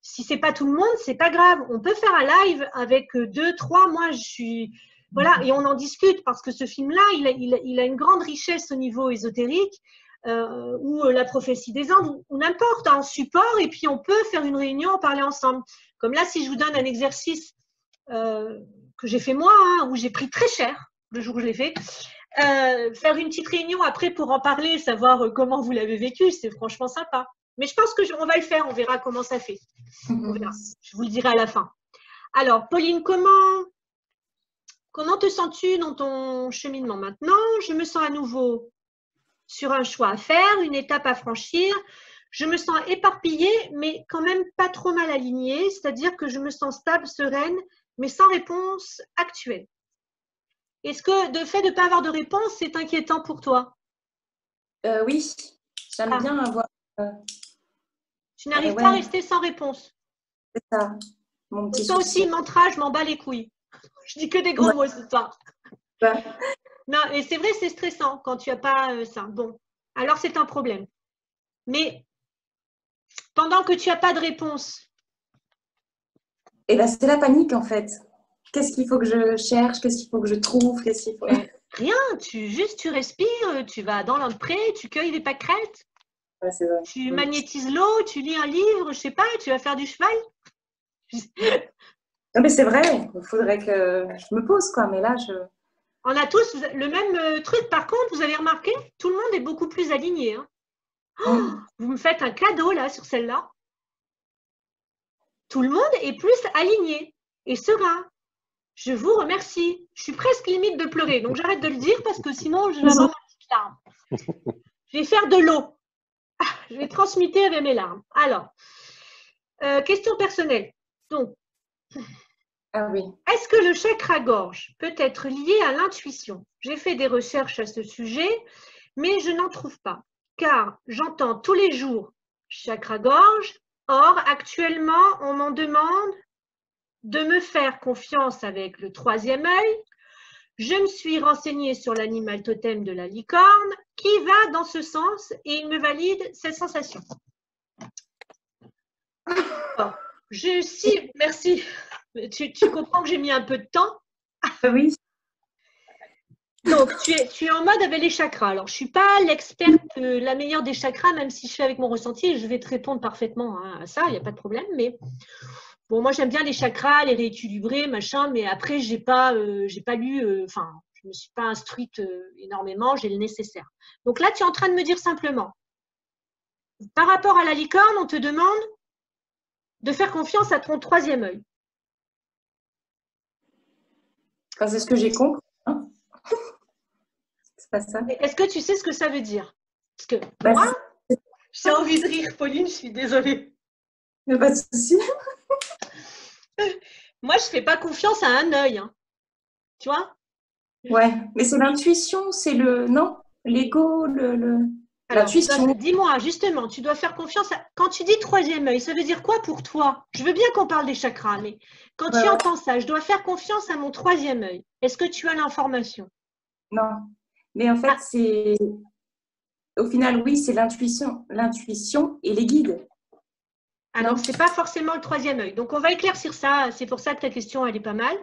si c'est pas tout le monde, c'est pas grave. On peut faire un live avec 2, 3, moi je suis… Voilà, et on en discute parce que ce film-là, il a une grande richesse au niveau ésotérique, ou la prophétie des Andes, ou n'importe, en support, et puis on peut faire une réunion, en parler ensemble. Comme là, si je vous donne un exercice que j'ai fait moi, hein, où j'ai pris très cher le jour où je l'ai fait, faire une petite réunion après pour en parler, savoir comment vous l'avez vécu, c'est franchement sympa. Mais je pense qu'on va le faire, on verra comment ça fait. On verra. Je vous le dirai à la fin. Alors, Pauline, comment te sens-tu dans ton cheminement maintenant? Je me sens à nouveau sur un choix à faire, une étape à franchir. Je me sens éparpillée, mais quand même pas trop mal alignée, c'est-à-dire que je me sens stable, sereine, mais sans réponse actuelle. Est-ce que le fait de ne pas avoir de réponse, c'est inquiétant pour toi? Oui, j'aime bien avoir… Tu n'arrives pas à rester sans réponse? C'est ça, mon petit ça aussi, mantra, je m'en bats les couilles. Je dis que des gros mots ce soir. Ouais. Non, et c'est vrai, c'est stressant quand tu n'as pas ça. Bon, alors c'est un problème. Mais pendant que tu n'as pas de réponse… Et ben, c'est la panique en fait. Qu'est-ce qu'il faut que je cherche? Qu'est-ce qu'il faut que je trouve? Qu'est-ce qu'il faut… Rien, tu respires, tu vas dans l'entrée, tu cueilles des pâquerettes, ouais, c'est vrai. Tu magnétises l'eau, tu lis un livre, je sais pas, tu vas faire du cheval. Non, mais c'est vrai, il faudrait que je me pose quoi, mais là je… On a tous le même truc, par contre, vous avez remarqué, tout le monde est beaucoup plus aligné. Hein. Oh, vous me faites un cadeau là sur celle-là. Tout le monde est plus aligné et serein. Je vous remercie. Je suis presque limite de pleurer, donc j'arrête de le dire parce que sinon je vais avoir ma petite larme. Je vais faire de l'eau. Je vais transmuter avec mes larmes. Alors, question personnelle. Donc, ah oui. Est-ce que le chakra-gorge peut être lié à l'intuition? J'ai fait des recherches à ce sujet, mais je n'en trouve pas, car j'entends tous les jours chakra-gorge. Or, actuellement, on m'en demande de me faire confiance avec le 3e œil. Je me suis renseignée sur l'animal totem de la licorne qui va dans ce sens et il me valide cette sensation. Bon, merci. Tu comprends que j'ai mis un peu de temps? Oui. Donc, tu es en mode avec les chakras. Alors, je ne suis pas l'experte, la meilleure des chakras, même si je fais avec mon ressenti et je vais te répondre parfaitement à ça, il n'y a pas de problème. Mais bon, moi, j'aime bien les chakras, les rééquilibrer, machin, mais après, j'ai pas lu, je ne me suis pas instruite énormément, j'ai le nécessaire. Donc là, tu es en train de me dire simplement, par rapport à la licorne, on te demande de faire confiance à ton 3e œil. Enfin, c'est ce que j'ai compris. Hein. C'est pas ça. Est-ce que tu sais ce que ça veut dire? Parce que moi, j'ai envie de rire, Pauline, je suis désolée. Il n'y a pas de souci. Moi, je ne fais pas confiance à un œil. Hein. Tu vois? Ouais, mais c'est l'intuition, c'est le… Non, l'ego, l'intuition. Dis-moi, justement, tu dois faire confiance à… Quand tu dis 3e œil, ça veut dire quoi pour toi? Je veux bien qu'on parle des chakras, mais quand tu entends ça, je dois faire confiance à mon 3e œil. Est-ce que tu as l'information? Non, Mais en fait, c'est au final, oui, c'est l'intuition et les guides. Alors, ce n'est pas forcément le troisième œil. Donc, on va éclaircir ça. C'est pour ça que ta question, elle est pas mal.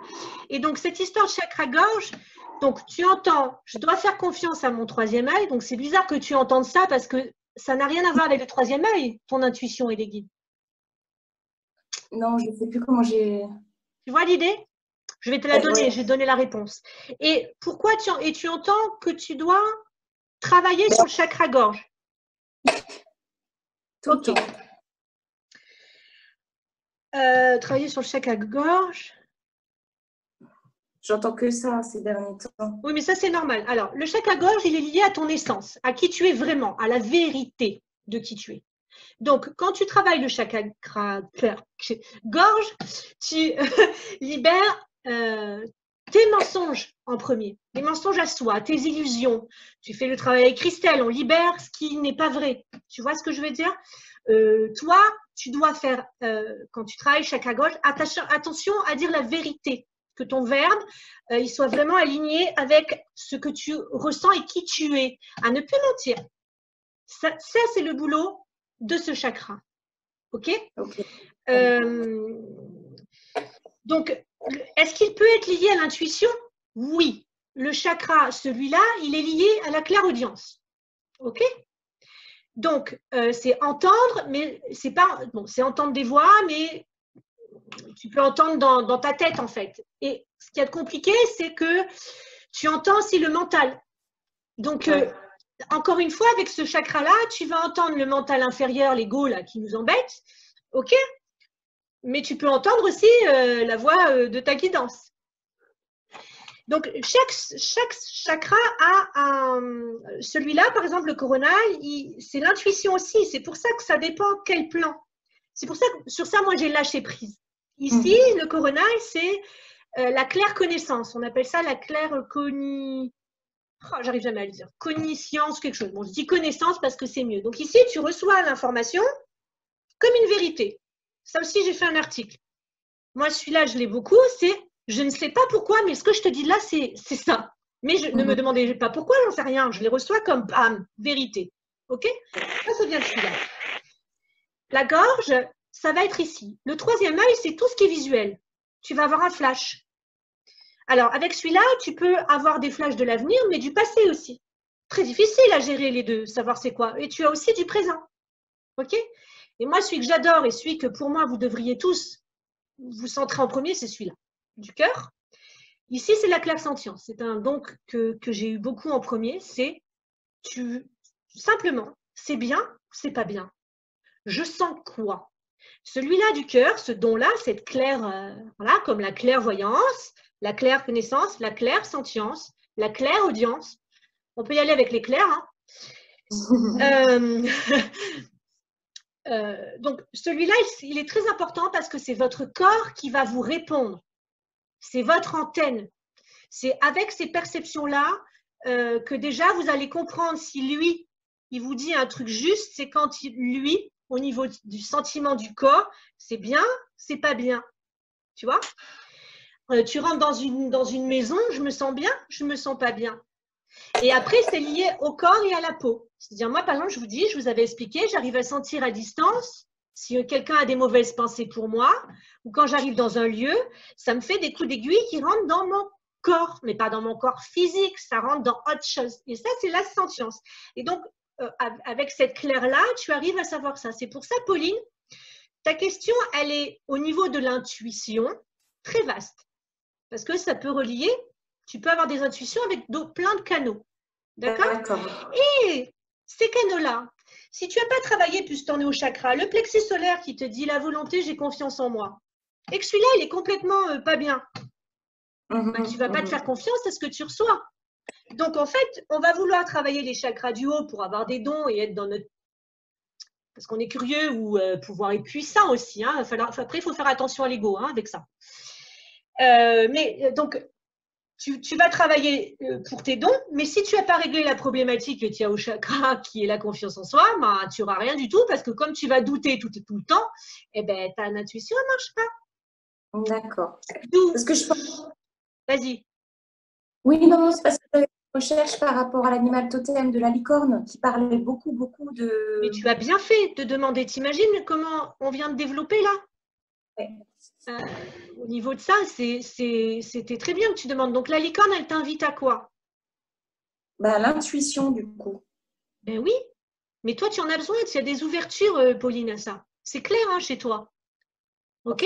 Et donc, cette histoire de chakra-gorge, donc tu entends, je dois faire confiance à mon troisième œil. Donc, c'est bizarre que tu entendes ça parce que ça n'a rien à voir avec le troisième œil, ton intuition et les guides. Non, je ne sais plus comment j'ai… Tu vois l'idée? Je vais te la donner, je vais te donner la réponse. Et pourquoi tu entends que tu dois travailler sur le chakra-gorge? tout le temps. Travailler sur le chakra-gorge. J'entends que ça ces derniers temps. Oui, mais ça, c'est normal. Alors, le chakra-gorge, il est lié à ton essence, à qui tu es vraiment, à la vérité de qui tu es. Donc, quand tu travailles le chakra-gorge, tu libères tes mensonges en premier, les mensonges à soi, tes illusions. Tu fais le travail avec Christelle, on libère ce qui n'est pas vrai. Tu vois ce que je veux dire? Toi, tu dois faire, quand tu travailles chakra-gorge, attention à dire la vérité, que ton verbe, il soit vraiment aligné avec ce que tu ressens et qui tu es, à ne plus mentir. Ça c'est le boulot de ce chakra. OK? Donc, est-ce qu'il peut être lié à l'intuition? Oui. Le chakra, celui-là, il est lié à la clairaudience. OK? Donc, c'est entendre, mais c'est pas… Bon, c'est entendre des voix, mais tu peux entendre dans ta tête, en fait. Et ce qui est compliqué, c'est que tu entends aussi le mental. Donc, encore une fois, avec ce chakra-là, tu vas entendre le mental inférieur, l'ego, là, qui nous embête. OK? Mais tu peux entendre aussi la voix de ta guidance. Donc, chaque chakra a un… Celui-là, par exemple, le corona, c'est l'intuition aussi. C'est pour ça que ça dépend quel plan. C'est pour ça que sur ça, moi, j'ai lâché prise. Ici, le corona, c'est la claire connaissance. On appelle ça la claire j'arrive jamais à le dire. Cogniscience, quelque chose. Bon, je dis connaissance parce que c'est mieux. Donc ici, tu reçois l'information comme une vérité. Ça aussi, j'ai fait un article. Moi, celui-là, je l'ai beaucoup. C'est je ne sais pas pourquoi, mais ce que je te dis là, c'est ça. Mais ne me demandez pas pourquoi, j'en sais rien. Je les reçois comme bam, vérité. OK? Ça vient de celui-là. La gorge, ça va être ici. Le troisième œil, c'est tout ce qui est visuel. Tu vas avoir un flash. Alors, avec celui-là, tu peux avoir des flashs de l'avenir, mais du passé aussi. Très difficile à gérer les deux, savoir c'est quoi. Et tu as aussi du présent. OK? Et moi, celui que j'adore et celui que pour moi, vous devriez tous vous centrer en premier, c'est celui-là, du cœur. Ici, c'est la clairsentience. C'est un don que j'ai eu beaucoup en premier. C'est simplement, c'est bien ou c'est pas bien? Je sens quoi? Celui-là du cœur, ce don-là, cette claire, voilà, comme la clairvoyance, la claire connaissance, la claire sentience, la claire audience. On peut y aller avec les clairs. Hein. Donc, celui-là, il est très important parce que c'est votre corps qui va vous répondre. C'est votre antenne. C'est avec ces perceptions-là que déjà, vous allez comprendre si lui, il vous dit un truc juste, c'est quand lui, au niveau du sentiment du corps, c'est bien, c'est pas bien. Tu vois? Tu rentres dans une maison, je me sens bien, je me sens pas bien. Et après, c'est lié au corps et à la peau. C'est-à-dire, moi, par exemple, je vous dis, je vous avais expliqué, j'arrive à sentir à distance si quelqu'un a des mauvaises pensées pour moi, ou quand j'arrive dans un lieu, ça me fait des coups d'aiguille qui rentrent dans mon corps, mais pas dans mon corps physique, ça rentre dans autre chose. Et ça, c'est la sentience. Et donc, avec cette claire-là, tu arrives à savoir ça. C'est pour ça, Pauline, ta question, elle est au niveau de l'intuition, très vaste. Parce que ça peut relier, tu peux avoir des intuitions avec plein de canaux. D'accord? Et ces canaux-là, si tu n'as pas travaillé, puisque tu en es au chakra, le plexus solaire qui te dit la volonté, j'ai confiance en moi, et que celui-là, il est complètement pas bien, tu ne vas pas te faire confiance à ce que tu reçois. Donc, en fait, on va vouloir travailler les chakras du haut pour avoir des dons et être dans notre… Parce qu'on est curieux ou pouvoir être puissant aussi. Hein. Après, il faut faire attention à l'ego avec ça. Mais donc, tu vas travailler pour tes dons, mais si tu n'as pas réglé la problématique que tu as au chakra, qui est la confiance en soi, ben, tu n'auras rien du tout parce que comme tu vas douter tout le temps, eh ben, ta intuition ne marche pas. D'accord. D'où… Parce que je pense… Vas-y. Oui, non, c'est parce que recherche par rapport à l'animal totem de la licorne qui parlait beaucoup de… Mais tu as bien fait de demander. T'imagines comment on vient de développer là? Ouais. Au niveau de ça, c'était très bien que tu demandes. Donc la licorne, elle t'invite à quoi? Bah, l'intuition du coup. Ben oui, mais toi, tu en as besoin. Il y a des ouvertures, Pauline, à ça. C'est clair hein, chez toi. Ok.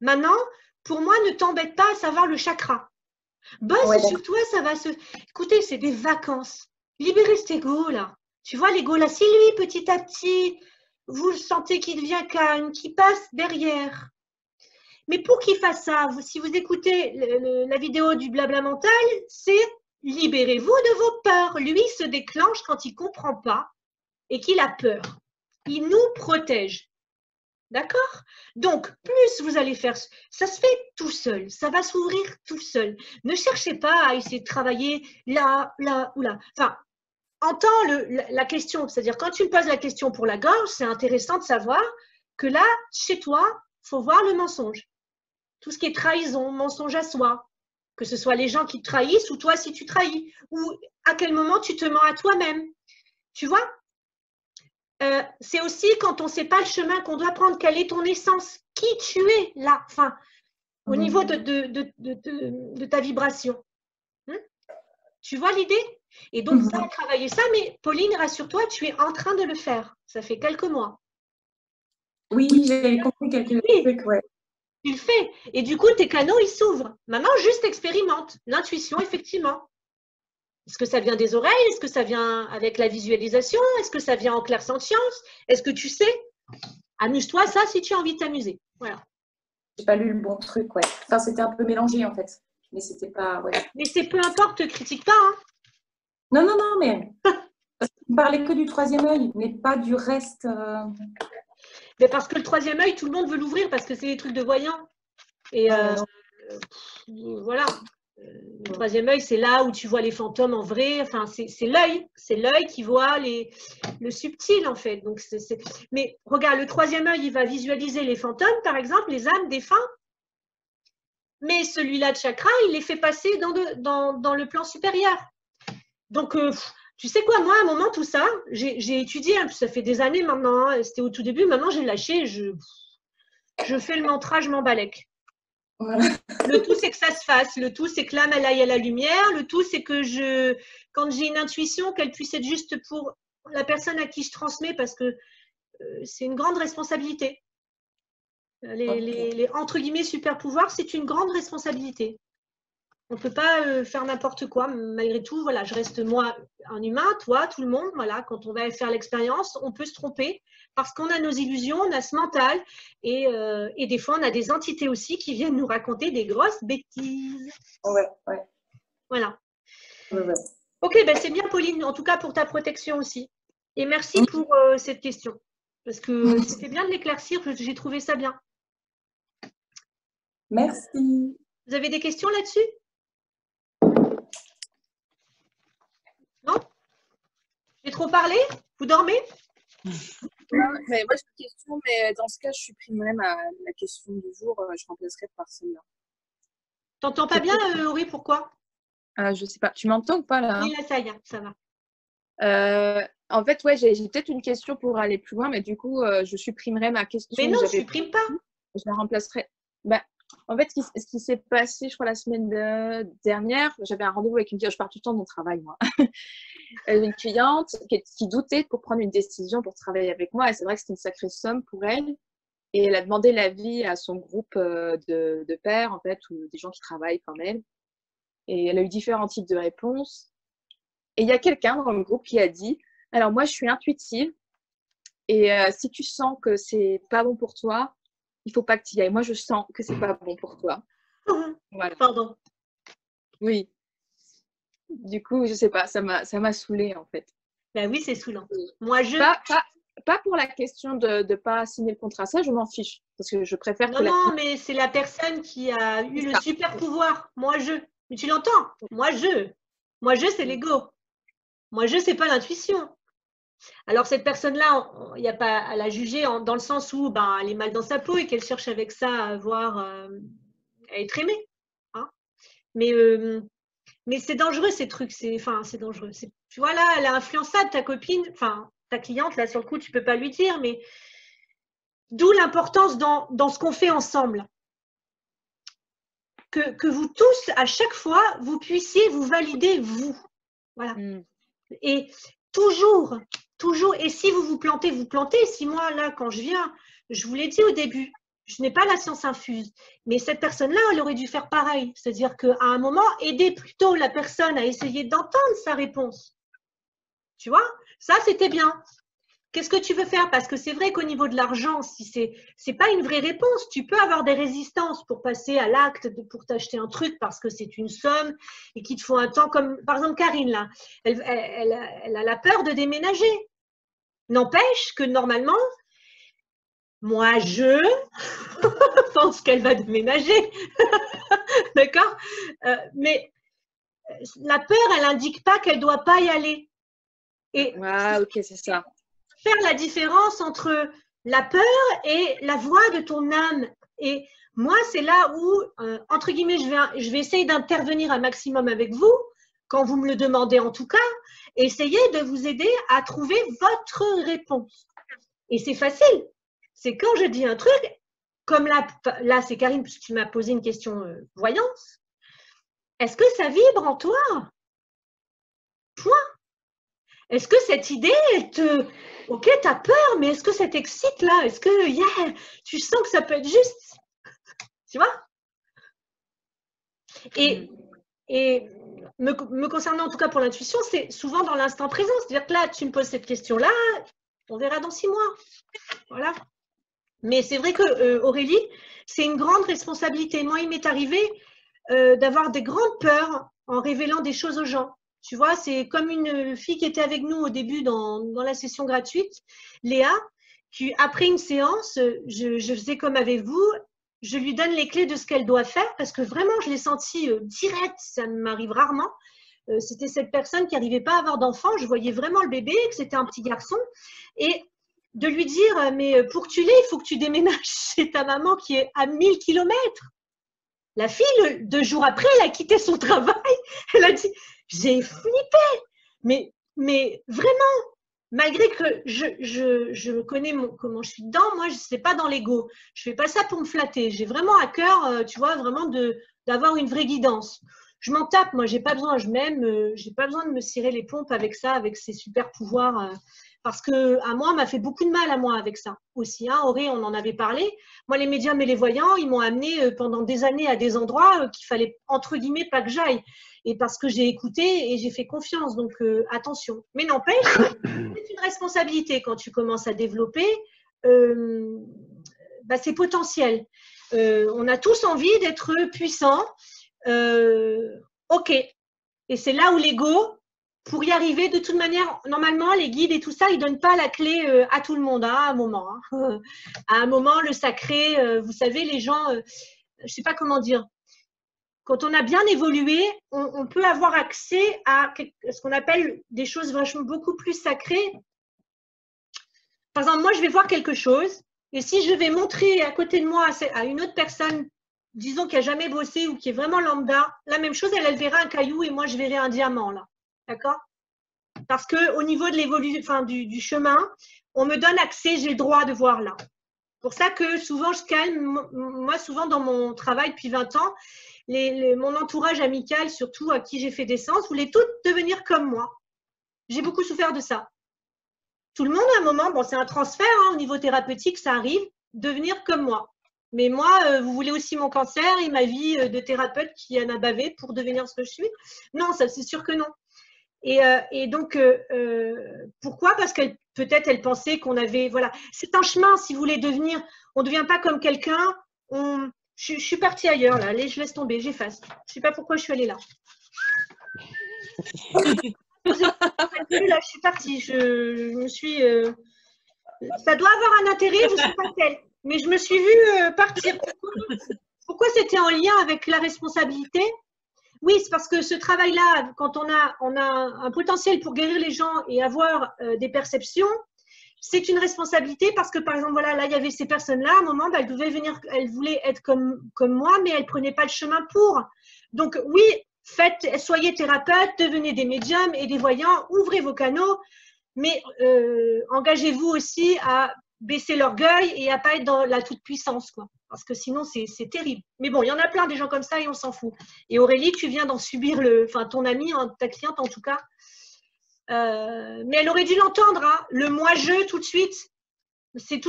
Maintenant, pour moi, ne t'embête pas à savoir le chakra. Bosse sur toi, ça va se… Écoutez, c'est des vacances. Libérez cet ego, là. Tu vois, l'ego, là, si lui, petit à petit, vous le sentez qu'il devient calme, qu'il passe derrière. Mais pour qu'il fasse ça, si vous écoutez la vidéo du blabla mental, c'est libérez-vous de vos peurs. Lui se déclenche quand il ne comprend pas et qu'il a peur. Il nous protège. D'accord? Donc, plus vous allez faire, ça se fait tout seul, ça va s'ouvrir tout seul. Ne cherchez pas à essayer de travailler là, là ou là. Enfin, entends la question, c'est-à-dire quand tu me poses la question pour la gorge, c'est intéressant de savoir que là, chez toi, il faut voir le mensonge. Tout ce qui est trahison, mensonge à soi, que ce soit les gens qui te trahissent ou toi si tu trahis, ou à quel moment tu te mens à toi-même. Tu vois? C'est aussi quand on ne sait pas le chemin qu'on doit prendre, quelle est ton essence, qui tu es là, enfin, au niveau de ta vibration. Tu vois l'idée? Et donc, ça, travailler ça, mais Pauline, rassure-toi, tu es en train de le faire. Ça fait quelques mois. Oui, j'ai compris quelques trucs, ouais. Tu le fais. Et du coup, tes canaux, ils s'ouvrent. Maintenant, juste expérimente. L'intuition, effectivement. Est-ce que ça vient des oreilles? Est-ce que ça vient avec la visualisation? Est-ce que ça vient en clairsentience? Est-ce que tu sais? Amuse-toi, ça, si tu as envie de t'amuser. Voilà. J'ai pas lu le bon truc, ouais. Enfin, c'était un peu mélangé, en fait. Mais c'était pas… Ouais. Mais c'est peu importe, ne critique pas. Hein. Non, mais… On parlait que du troisième œil, mais pas du reste. Mais parce que le troisième œil, tout le monde veut l'ouvrir parce que c'est des trucs de voyants. Et voilà. Le troisième œil, c'est là où tu vois les fantômes en vrai. Enfin, c'est l'œil. C'est l'œil qui voit le subtil, en fait. Donc, Mais regarde, le troisième œil, il va visualiser les fantômes, par exemple, les âmes défunts. Mais celui-là de chakra, il les fait passer dans le plan supérieur. Donc, tu sais quoi, moi, à un moment, tout ça, j'ai étudié, hein, ça fait des années maintenant, hein, c'était au tout début, maintenant j'ai lâché, je fais le mantra, je m'embalèque. Voilà. Le tout, c'est que ça se fasse. Le tout, c'est que l'âme, elle aille à la lumière. Le tout, c'est que quand j'ai une intuition, qu'elle puisse être juste pour la personne à qui je transmets, parce que c'est une grande responsabilité. Les entre guillemets super pouvoirs, c'est une grande responsabilité. On ne peut pas faire n'importe quoi. Malgré tout, voilà, je reste moi un humain, toi, tout le monde. Voilà, quand on va faire l'expérience, on peut se tromper parce qu'on a nos illusions, on a ce mental et des fois, on a des entités aussi qui viennent nous raconter des grosses bêtises. Ouais. Voilà. Ouais. Ok, ben c'est bien, Pauline, en tout cas pour ta protection aussi. Et merci pour cette question. Parce que c'était bien de l'éclaircir, j'ai trouvé ça bien. Merci. Vous avez des questions là-dessus? Non? J'ai trop parlé? Vous dormez? Non, mais moi j'ai une question, mais dans ce cas, je supprimerai la question du jour, je remplacerai par celle-là. T'entends pas bien, Laurie, pourquoi? Je sais pas. Tu m'entends ou pas là? Oui, là, ça y est, ça va. En fait, ouais, j'ai peut-être une question pour aller plus loin, mais du coup, je supprimerai ma question. Mais non, supprime pas. Je la remplacerai. Bah, en fait, ce qui s'est passé, je crois, la semaine dernière, j'avais un rendez-vous avec une cliente, je pars tout le temps de mon travail, moi. Une cliente qui doutait pour prendre une décision pour travailler avec moi, et c'est vrai que c'était une sacrée somme pour elle. Et elle a demandé l'avis à son groupe de pairs, en fait, ou des gens qui travaillent comme elle. Et elle a eu différents types de réponses. Et il y a quelqu'un dans le groupe qui a dit, alors moi, je suis intuitive, et si tu sens que c'est pas bon pour toi, il faut pas que tu y ailles. Moi, je sens que c'est pas bon pour toi. Voilà. Pardon. Oui. Du coup, je sais pas, ça m'a saoulée, en fait. Ben oui, c'est saoulant. Moi, Pas pour la question de ne pas signer le contrat, ça, je m'en fiche. Parce que je préfère que Non, mais c'est la personne qui a eu le super pouvoir. Moi, Mais tu l'entends? Moi, c'est l'ego. Moi, c'est pas l'intuition. Alors, cette personne-là, il n'y a pas à la juger dans le sens où elle est mal dans sa peau et qu'elle cherche avec ça à être aimée. Hein. Mais Mais c'est dangereux ces trucs, c'est dangereux. Tu vois là, elle est influençable, ta copine, enfin ta cliente, là sur le coup, tu peux pas lui dire, mais d'où l'importance dans ce qu'on fait ensemble. Que vous tous, à chaque fois, vous puissiez vous valider, vous. Voilà. Et toujours, et si vous vous plantez, vous plantez. Si moi, là, quand je viens, je vous l'ai dit au début, je n'ai pas la science infuse. Mais cette personne-là, elle aurait dû faire pareil. C'est-à-dire qu'à un moment, aider plutôt la personne à essayer d'entendre sa réponse. Tu vois, ça, c'était bien. Qu'est-ce que tu veux faire? Parce que c'est vrai qu'au niveau de l'argent, si c'est pas une vraie réponse, tu peux avoir des résistances pour passer à l'acte, pour t'acheter un truc parce que c'est une somme et qu'il te faut un temps. Comme par exemple Karine, là, elle a la peur de déménager. N'empêche que normalement, moi, je pense qu'elle va déménager. D'accord? Mais la peur, elle n'indique pas qu'elle ne doit pas y aller. Et ok, c'est ça. Faire la différence entre la peur et la voix de ton âme. Et moi, c'est là où, entre guillemets, je vais essayer d'intervenir un maximum avec vous, quand vous me le demandez en tout cas, et essayer de vous aider à trouver votre réponse. Et c'est facile. C'est quand je dis un truc, comme là c'est Karine, puisque tu m'as posé une question voyance. Est-ce que ça vibre en toi? Point. Est-ce que cette idée, elle te… Ok, tu as peur, mais est-ce que ça t'excite là? Est-ce que tu sens que ça peut être juste? Tu vois? Et me concernant en tout cas pour l'intuition, c'est souvent dans l'instant présent. C'est-à-dire que là, tu me poses cette question-là, on verra dans 6 mois. Voilà. Mais c'est vrai que Aurélie, c'est une grande responsabilité. Moi, il m'est arrivé d'avoir des grandes peurs en révélant des choses aux gens. Tu vois, c'est comme une fille qui était avec nous au début dans la session gratuite, Léa, qui après une séance, je faisais comme avec vous, je lui donne les clés de ce qu'elle doit faire parce que vraiment, je l'ai senti direct, ça m'arrive rarement. C'était cette personne qui n'arrivait pas à avoir d'enfant, je voyais vraiment le bébé, que c'était un petit garçon. Et de lui dire, mais pour que tu l'aies, il faut que tu déménages chez ta maman qui est à 1000 kilomètres. La fille, 2 jours après, elle a quitté son travail. Elle a dit, j'ai flippé. Mais vraiment, malgré que je connais comment je suis dedans, moi, je ne sais pas dans l'ego. Je ne fais pas ça pour me flatter. J'ai vraiment à cœur, tu vois, vraiment d'avoir une vraie guidance. Je m'en tape, moi, j'ai pas besoin, je m'aime, j'ai pas besoin de me cirer les pompes avec ça, avec ces super pouvoirs. Parce que à moi, m'a fait beaucoup de mal à moi avec ça aussi. Hein. Auré, on en avait parlé. Moi, les médiums et les voyants, ils m'ont amené pendant des années à des endroits qu'il fallait, entre guillemets, pas que j'aille. Et parce que j'ai écouté et j'ai fait confiance. Donc, attention. Mais n'empêche, c'est une responsabilité quand tu commences à développer. C'est potentiel. On a tous envie d'être puissants. Ok. Et c'est là où l'ego… Pour y arriver, de toute manière, normalement, les guides et tout ça, ils ne donnent pas la clé à tout le monde, hein, à un moment. Hein. À un moment, le sacré, vous savez, les gens, je ne sais pas comment dire, quand on a bien évolué, on peut avoir accès à ce qu'on appelle des choses vachement beaucoup plus sacrées. Par exemple, moi, je vais voir quelque chose, et si je vais montrer à côté de moi à une autre personne, disons qui n'a jamais bossé ou qui est vraiment lambda, la même chose, elle verra un caillou et moi, je verrai un diamant, là. D'accord? Parce qu'au niveau de l'évolution, enfin, du chemin, on me donne accès, j'ai le droit de voir là. C'est pour ça que souvent je calme, moi souvent dans mon travail depuis 20 ans, mon entourage amical, surtout à qui j'ai fait des séances, voulait toutes devenir comme moi. J'ai beaucoup souffert de ça. Tout le monde à un moment, bon c'est un transfert hein, au niveau thérapeutique, ça arrive, devenir comme moi. Mais moi, vous voulez aussi mon cancer et ma vie de thérapeute qui en a bavé pour devenir ce que je suis? Non, ça c'est sûr que non. Et donc, pourquoi? Parce qu'elle peut-être elle pensait qu'on avait… Voilà, c'est un chemin, si vous voulez devenir… On ne devient pas comme quelqu'un. Je suis partie ailleurs, là. Allez, je laisse tomber, j'efface. Je ne sais pas pourquoi je suis allée là. Là, je suis partie. Je me suis… Ça doit avoir un intérêt, je ne sais pas quel. Mais je me suis vue partir. Pourquoi c'était en lien avec la responsabilité? Oui, c'est parce que ce travail-là, quand on a un potentiel pour guérir les gens et avoir des perceptions, c'est une responsabilité parce que, par exemple, voilà, là, il y avait ces personnes-là, à un moment, elles voulaient être comme moi, mais elles ne prenaient pas le chemin pour. Donc, oui, soyez thérapeute, devenez des médiums et des voyants, ouvrez vos canaux, mais engagez-vous aussi à baisser l'orgueil et à pas être dans la toute-puissance, quoi. Parce que sinon, c'est terrible. Mais bon, il y en a plein des gens comme ça et on s'en fout. Et Aurélie, tu viens d'en subir ton amie, hein, ta cliente en tout cas. Mais elle aurait dû l'entendre, hein. Le moi-je tout de suite, c'est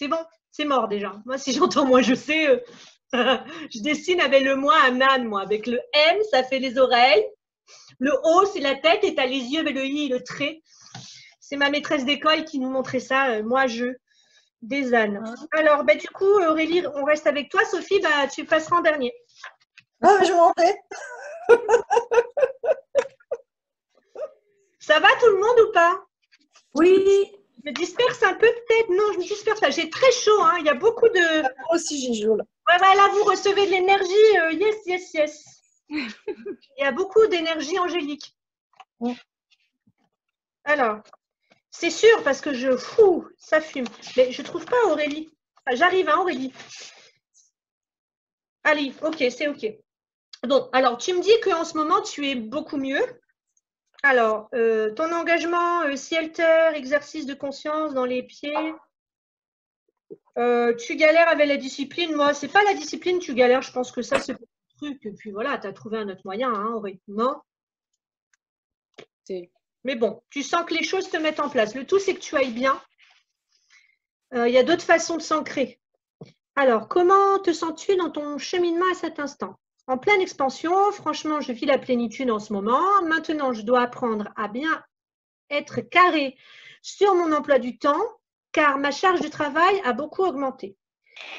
bon, c'est mort déjà. Moi, si j'entends moi, je sais, je dessine avec le moi un âne, moi. Avec le M, ça fait les oreilles. Le O, c'est la tête et tu as les yeux avec le I et le trait. C'est ma maîtresse d'école qui nous montrait ça, moi, je, des ânes. Alors, bah, du coup, Aurélie, on reste avec toi. Sophie, bah, tu passeras en dernier. Ah, je m'en vais. Ça va tout le monde ou pas? Oui. Je me disperse un peu peut-être. Non, je me disperse pas. J'ai très chaud. Hein. Il y a beaucoup de… Moi aussi, j'ai chaud là. Ouais, là, vous recevez de l'énergie. Yes, yes, yes. Il y a beaucoup d'énergie angélique. Alors, c'est sûr parce que ça fume. Mais je ne trouve pas Aurélie. Enfin, j'arrive à Aurélie. Allez, ok, c'est ok. Donc, alors, tu me dis qu'en ce moment, tu es beaucoup mieux. Alors, ton engagement, CIELTER, exercice de conscience dans les pieds. Tu galères avec la discipline. Moi, c'est pas la discipline, tu galères. Je pense que ça, c'est le truc. Et puis voilà, tu as trouvé un autre moyen, hein, Aurélie. Non? Mais bon, tu sens que les choses se mettent en place. Le tout, c'est que tu ailles bien. Il y a d'autres façons de s'ancrer. Alors, comment te sens-tu dans ton cheminement à cet instant? En pleine expansion, franchement, je vis la plénitude en ce moment. Maintenant, je dois apprendre à bien être carré sur mon emploi du temps, car ma charge de travail a beaucoup augmenté.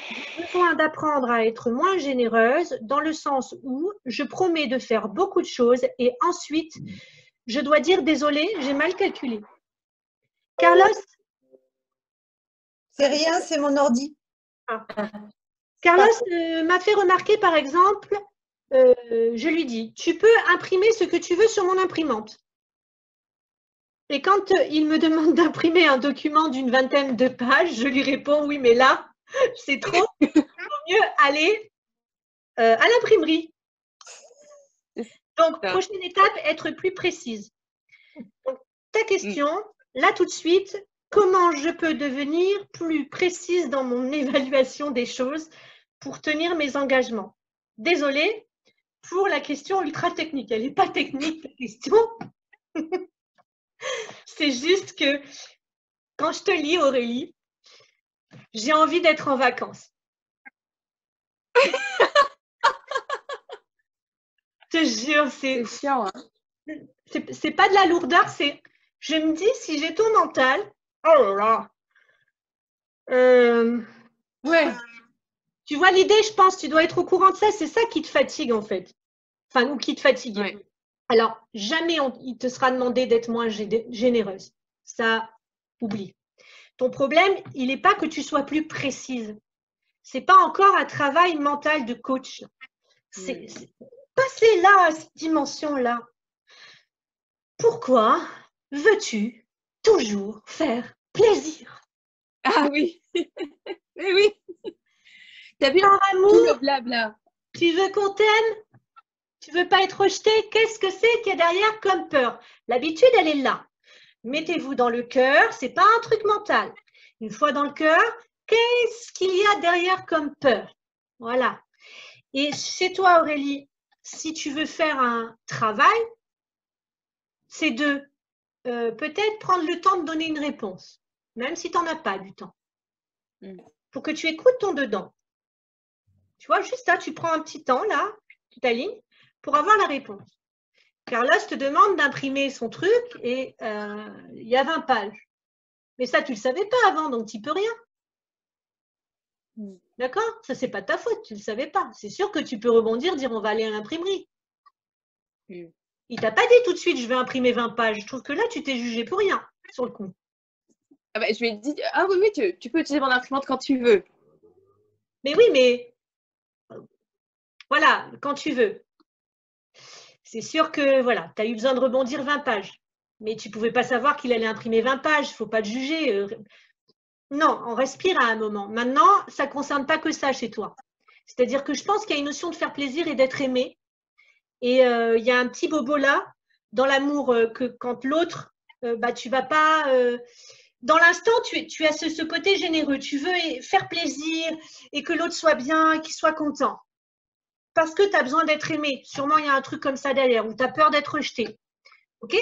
J'ai besoin d'apprendre à être moins généreuse, dans le sens où je promets de faire beaucoup de choses et ensuite, je dois dire désolé, j'ai mal calculé. Carlos? C'est rien, c'est mon ordi. Carlos m'a fait remarquer, par exemple, je lui dis, tu peux imprimer ce que tu veux sur mon imprimante. Et quand il me demande d'imprimer un document d'une vingtaine de pages, je lui réponds, oui, mais là, c'est trop, il vaut mieux aller à l'imprimerie. Donc, prochaine étape, être plus précise. Donc, ta question, là tout de suite, comment je peux devenir plus précise dans mon évaluation des choses pour tenir mes engagements? Désolée pour la question ultra technique. Elle n'est pas technique, la question. C'est juste que quand je te lis, Aurélie, j'ai envie d'être en vacances. Je te jure, c'est chiant. Hein. C'est pas de la lourdeur, c'est… Je me dis, si j'ai ton mental… Oh là là. Ouais. Tu vois l'idée, je pense, tu dois être au courant de ça. C'est ça qui te fatigue, en fait. Enfin, ou qui te fatigue. Ouais. Alors, jamais il te sera demandé d'être moins généreuse. Ça, oublie. Ton problème, il n'est pas que tu sois plus précise. Ce n'est pas encore un travail mental de coach. Passez là, à cette dimension-là. Pourquoi veux-tu toujours faire plaisir? Ah oui. Mais oui. T'as vu Par amour, tout le blabla. Tu veux qu'on t'aime? Tu veux pas être rejeté? Qu'est-ce que c'est qu'il y a derrière comme peur? L'habitude, elle est là. Mettez-vous dans le cœur, c'est pas un truc mental. Une fois dans le cœur, qu'est-ce qu'il y a derrière comme peur? Voilà. Et chez toi, Aurélie, si tu veux faire un travail, c'est de peut-être prendre le temps de donner une réponse, même si tu n'en as pas du temps, pour que tu écoutes ton dedans. Tu vois, juste là, tu prends un petit temps, là, tu t'alignes, pour avoir la réponse. Carlos te demande d'imprimer son truc et il y a 20 pages. Mais ça, tu ne le savais pas avant, donc tu n'y peux rien. D'accord? Ça, c'est pas ta faute, tu ne le savais pas. C'est sûr que tu peux rebondir, dire on va aller à l'imprimerie. Il t'a pas dit tout de suite je vais imprimer 20 pages. Je trouve que là, tu t'es jugé pour rien sur le coup. Ah bah, je lui ai dit, ah oui, tu peux utiliser mon imprimante quand tu veux. Mais oui, mais voilà, quand tu veux. C'est sûr que voilà, tu as eu besoin de rebondir 20 pages. Mais tu ne pouvais pas savoir qu'il allait imprimer 20 pages. Il ne faut pas te juger. Non, on respire à un moment. Maintenant, ça ne concerne pas que ça chez toi. C'est-à-dire que je pense qu'il y a une notion de faire plaisir et d'être aimé Et il y a un petit bobo là, dans l'amour, que quand l'autre, tu vas pas… dans l'instant, tu as ce côté généreux. Tu veux faire plaisir et que l'autre soit bien, qu'il soit content. Parce que tu as besoin d'être aimé. Sûrement, il y a un truc comme ça derrière, ou tu as peur d'être rejeté. OK?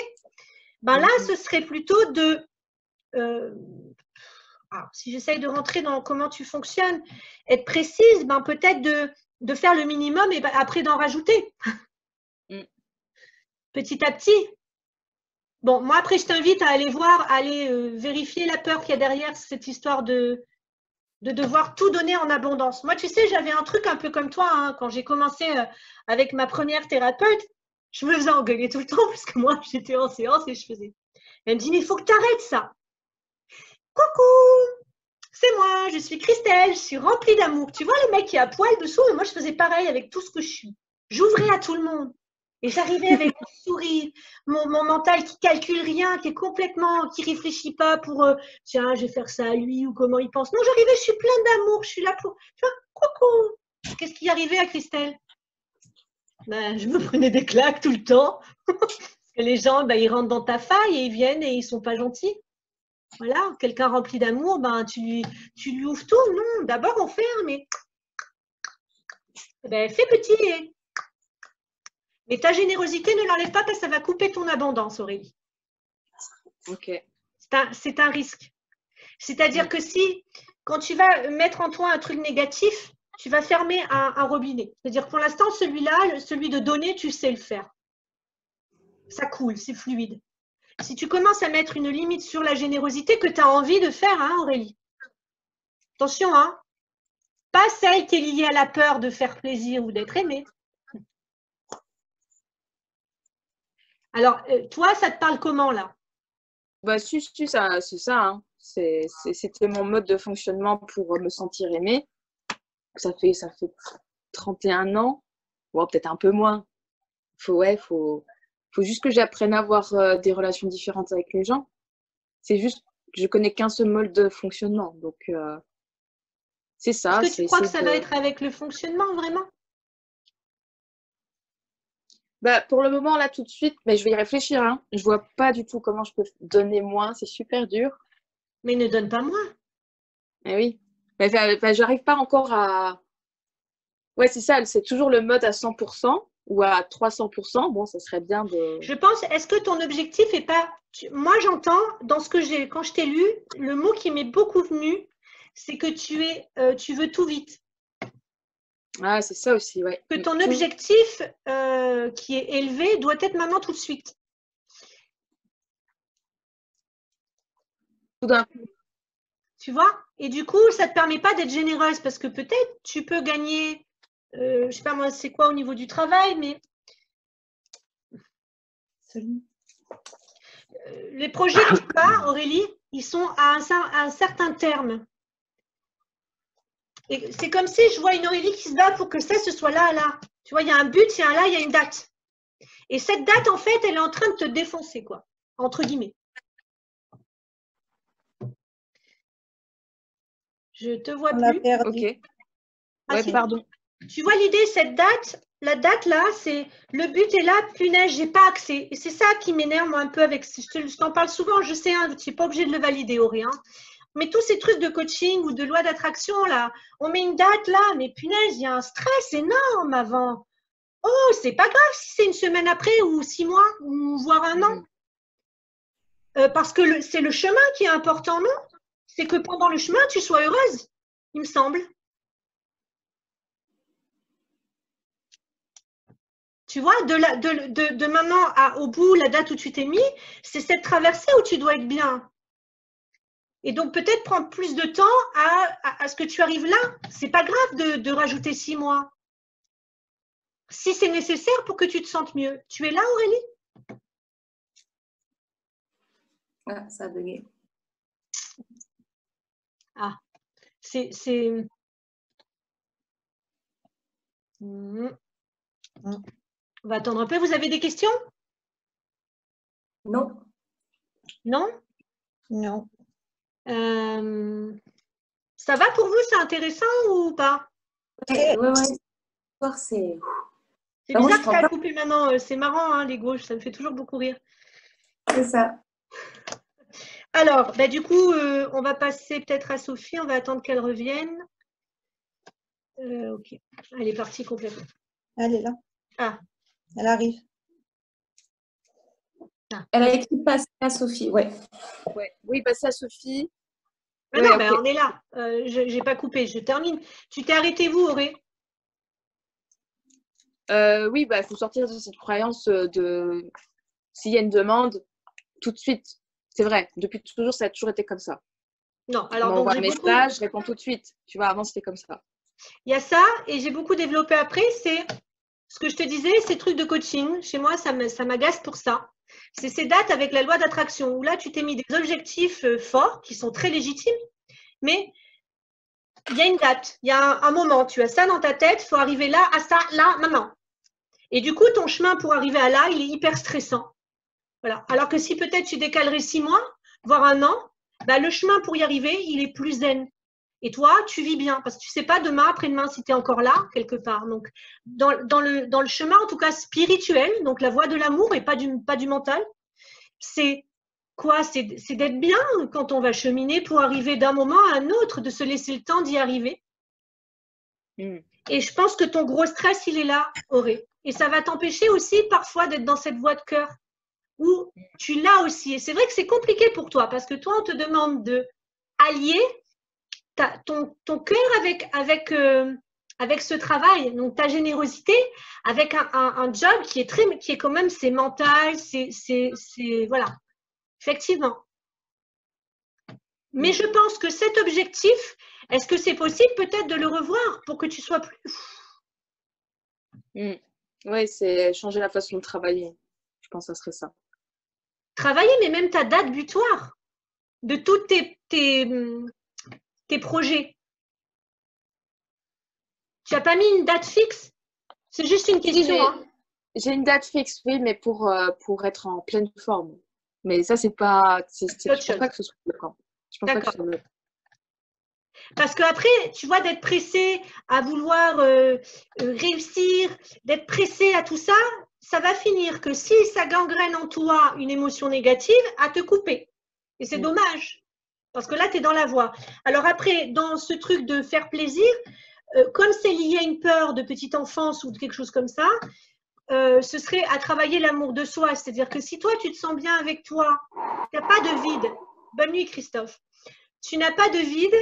Là, ce serait plutôt de… alors, si j'essaye de rentrer dans comment tu fonctionnes, être précise, peut-être de faire le minimum et après d'en rajouter. Petit à petit. Bon, moi, après, je t'invite à aller voir, à aller vérifier la peur qu'il y a derrière cette histoire de devoir tout donner en abondance. Moi, tu sais, j'avais un truc un peu comme toi, hein, quand j'ai commencé avec ma première thérapeute, je me faisais engueuler tout le temps parce que moi, j'étais en séance et je faisais. Elle me dit, mais il faut que tu arrêtes ça. Coucou, c'est moi, je suis Christelle, je suis remplie d'amour. Tu vois le mec qui est à poil dessous, et moi, je faisais pareil avec tout ce que je suis. J'ouvrais à tout le monde. Et j'arrivais avec mon sourire, mon mental qui calcule rien, qui est complètement, qui réfléchit pas pour tiens, je vais faire ça à lui ou comment il pense. Non, j'arrivais, je suis pleine d'amour, je suis là pour. Tu vois, coucou. Qu'est-ce qui arrivait à Christelle? Je me prenais des claques tout le temps. Parce que les gens, ils rentrent dans ta faille et ils viennent et ils sont pas gentils. Voilà, quelqu'un rempli d'amour, tu lui ouvres tout. Non, d'abord on ferme et fais petit. Mais ta générosité, ne l'enlève pas parce que ça va couper ton abondance, Aurélie. Ok. C'est un risque. C'est-à-dire que si, quand tu vas mettre en toi un truc négatif, tu vas fermer un robinet. C'est-à-dire que pour l'instant, celui-là, celui de donner, tu sais le faire. Ça coule, c'est fluide. Si tu commences à mettre une limite sur la générosité que tu as envie de faire, hein, Aurélie. Attention, hein. Pas celle qui est liée à la peur de faire plaisir ou d'être aimée. Alors, toi, ça te parle comment, là? Si, ça, c'est ça. Hein. C'était mon mode de fonctionnement pour me sentir aimée. Ça fait 31 ans. Bon, peut-être un peu moins. Faut juste que j'apprenne à avoir des relations différentes avec les gens. C'est juste que je connais qu'un seul mode de fonctionnement. Donc, c'est ça. Est-ce que tu crois que ça va être avec le fonctionnement, vraiment? Pour le moment, là, tout de suite, je vais y réfléchir. Hein. Je vois pas du tout comment je peux donner moins. C'est super dur. Mais ne donne pas moins. Eh oui. J'arrive pas encore à… Ouais, c'est ça. C'est toujours le mode à 100% ou à 300%. Bon, ça serait bien de… Je pense, est-ce que ton objectif est pas… Moi, j'entends, dans ce que j'ai, quand je t'ai lu, le mot qui m'est beaucoup venu, c'est que tu veux tout vite. Ah, c'est ça aussi, ouais. Que ton objectif qui est élevé doit être maintenant tout de suite. Tout d'un coup. Tu vois? Et du coup, ça ne te permet pas d'être généreuse parce que peut-être tu peux gagner, je ne sais pas moi, c'est quoi au niveau du travail, mais les projets que tu as, Aurélie, ils sont à un certain terme. Et c'est comme si je vois une Aurélie qui se bat pour que ça, ce soit là, là. Tu vois, il y a un but, il y a un là, il y a une date. Et cette date, en fait, elle est en train de te défoncer, quoi, entre guillemets. Je te vois plus. Ok. Ouais, pardon. Tu vois l'idée, cette date, la date là, c'est le but est là, punaise, j'ai pas accès. Et c'est ça qui m'énerve moi un peu avec. Je t'en parle souvent, je sais, hein, tu n'es pas obligé de le valider, Auré. Hein. Mais tous ces trucs de coaching ou de loi d'attraction là, on met une date là, mais punaise, il y a un stress énorme avant. Oh, c'est pas grave si c'est une semaine après ou 6 mois ou voire un an. Parce que c'est le chemin qui est important, non? C'est que pendant le chemin, tu sois heureuse, il me semble. Tu vois, de maintenant au bout, la date où tu t'es mis, c'est cette traversée où tu dois être bien. Et donc, peut-être prendre plus de temps à ce que tu arrives là. C'est pas grave de rajouter 6 mois. Si c'est nécessaire pour que tu te sentes mieux. Tu es là, Aurélie? Ah, ça a bugué. Ah, On va attendre un peu. Vous avez des questions? Non. Non? Non. Ça va pour vous? C'est intéressant ou pas? Ouais. C'est Bah, moi, bizarre je que ça prends a coupé maintenant. C'est marrant, hein, les gauches. Ça me fait toujours beaucoup rire. C'est ça. Alors, bah, du coup, on va passer peut-être à Sophie. On va attendre qu'elle revienne. Ok. Elle est partie complètement. Elle est là. Ah. Elle arrive. Elle a écrit passer à Sophie, ouais. Oui, passer à Sophie. Ah Ouais, non, ok. bah, on est là. Je n'ai pas coupé. Je termine. Tu t'es arrêté où, Auré? Oui, bah, il faut sortir de cette croyance de s'il y a une demande, tout de suite. C'est vrai, depuis toujours, ça a toujours été comme ça. Non, On alors donc m'envoie un j'ai beaucoup. message, je réponds tout de suite. Tu vois, avant, c'était comme ça. Il y a ça, et j'ai beaucoup développé après, c'est ce que je te disais, ces trucs de coaching. Chez moi, ça m'agace pour ça. C'est ces dates avec la loi d'attraction, où là, tu t'es mis des objectifs forts, qui sont très légitimes, mais il y a une date, il y a un moment, tu as ça dans ta tête, il faut arriver là, à ça, là, maintenant. Et du coup, ton chemin pour arriver à là, il est hyper stressant. Voilà. Alors que si peut-être tu décalerais 6 mois, voire 1 an, bah, le chemin pour y arriver, il est plus zen. Et toi, tu vis bien, parce que tu ne sais pas demain, après-demain, si tu es encore là, quelque part. Donc, dans le chemin, en tout cas spirituel, donc la voie de l'amour et pas du mental, c'est quoi? C'est d'être bien quand on va cheminer pour arriver d'un moment à un autre, de se laisser le temps d'y arriver. Et je pense que ton gros stress, il est là, Auré. Et ça va t'empêcher aussi parfois d'être dans cette voie de cœur où tu l'as aussi. Et c'est vrai que c'est compliqué pour toi, parce que toi, on te demande de allier ton cœur avec ce travail, donc ta générosité, avec un job qui est quand même, c'est mental, c'est voilà, effectivement. Mais je pense que cet objectif, est-ce que c'est possible peut-être de le revoir pour que tu sois plus… Oui, c'est changer la façon de travailler. Je pense que ça serait ça. Travailler, mais même ta date butoir de tous tes projets. Tu n'as pas mis une date fixe? C'est juste une question. J'ai une date fixe, oui, mais pour être en pleine forme. Mais ça, c'est pas… Je ne pense pas que ce soit bloquant. Je pense pas que ce soit bloquant. Parce qu'après, tu vois, d'être pressé à vouloir réussir, d'être pressé à tout ça, ça va finir que si ça gangrène en toi une émotion négative, à te couper. Et c'est dommage, parce que là, tu es dans la voie. Alors après, dans ce truc de faire plaisir, comme c'est lié à une peur de petite enfance ou de quelque chose comme ça, ce serait à travailler l'amour de soi. C'est-à-dire que si toi, tu te sens bien avec toi, tu n'as pas de vide. Bonne nuit, Christophe. Tu n'as pas de vide.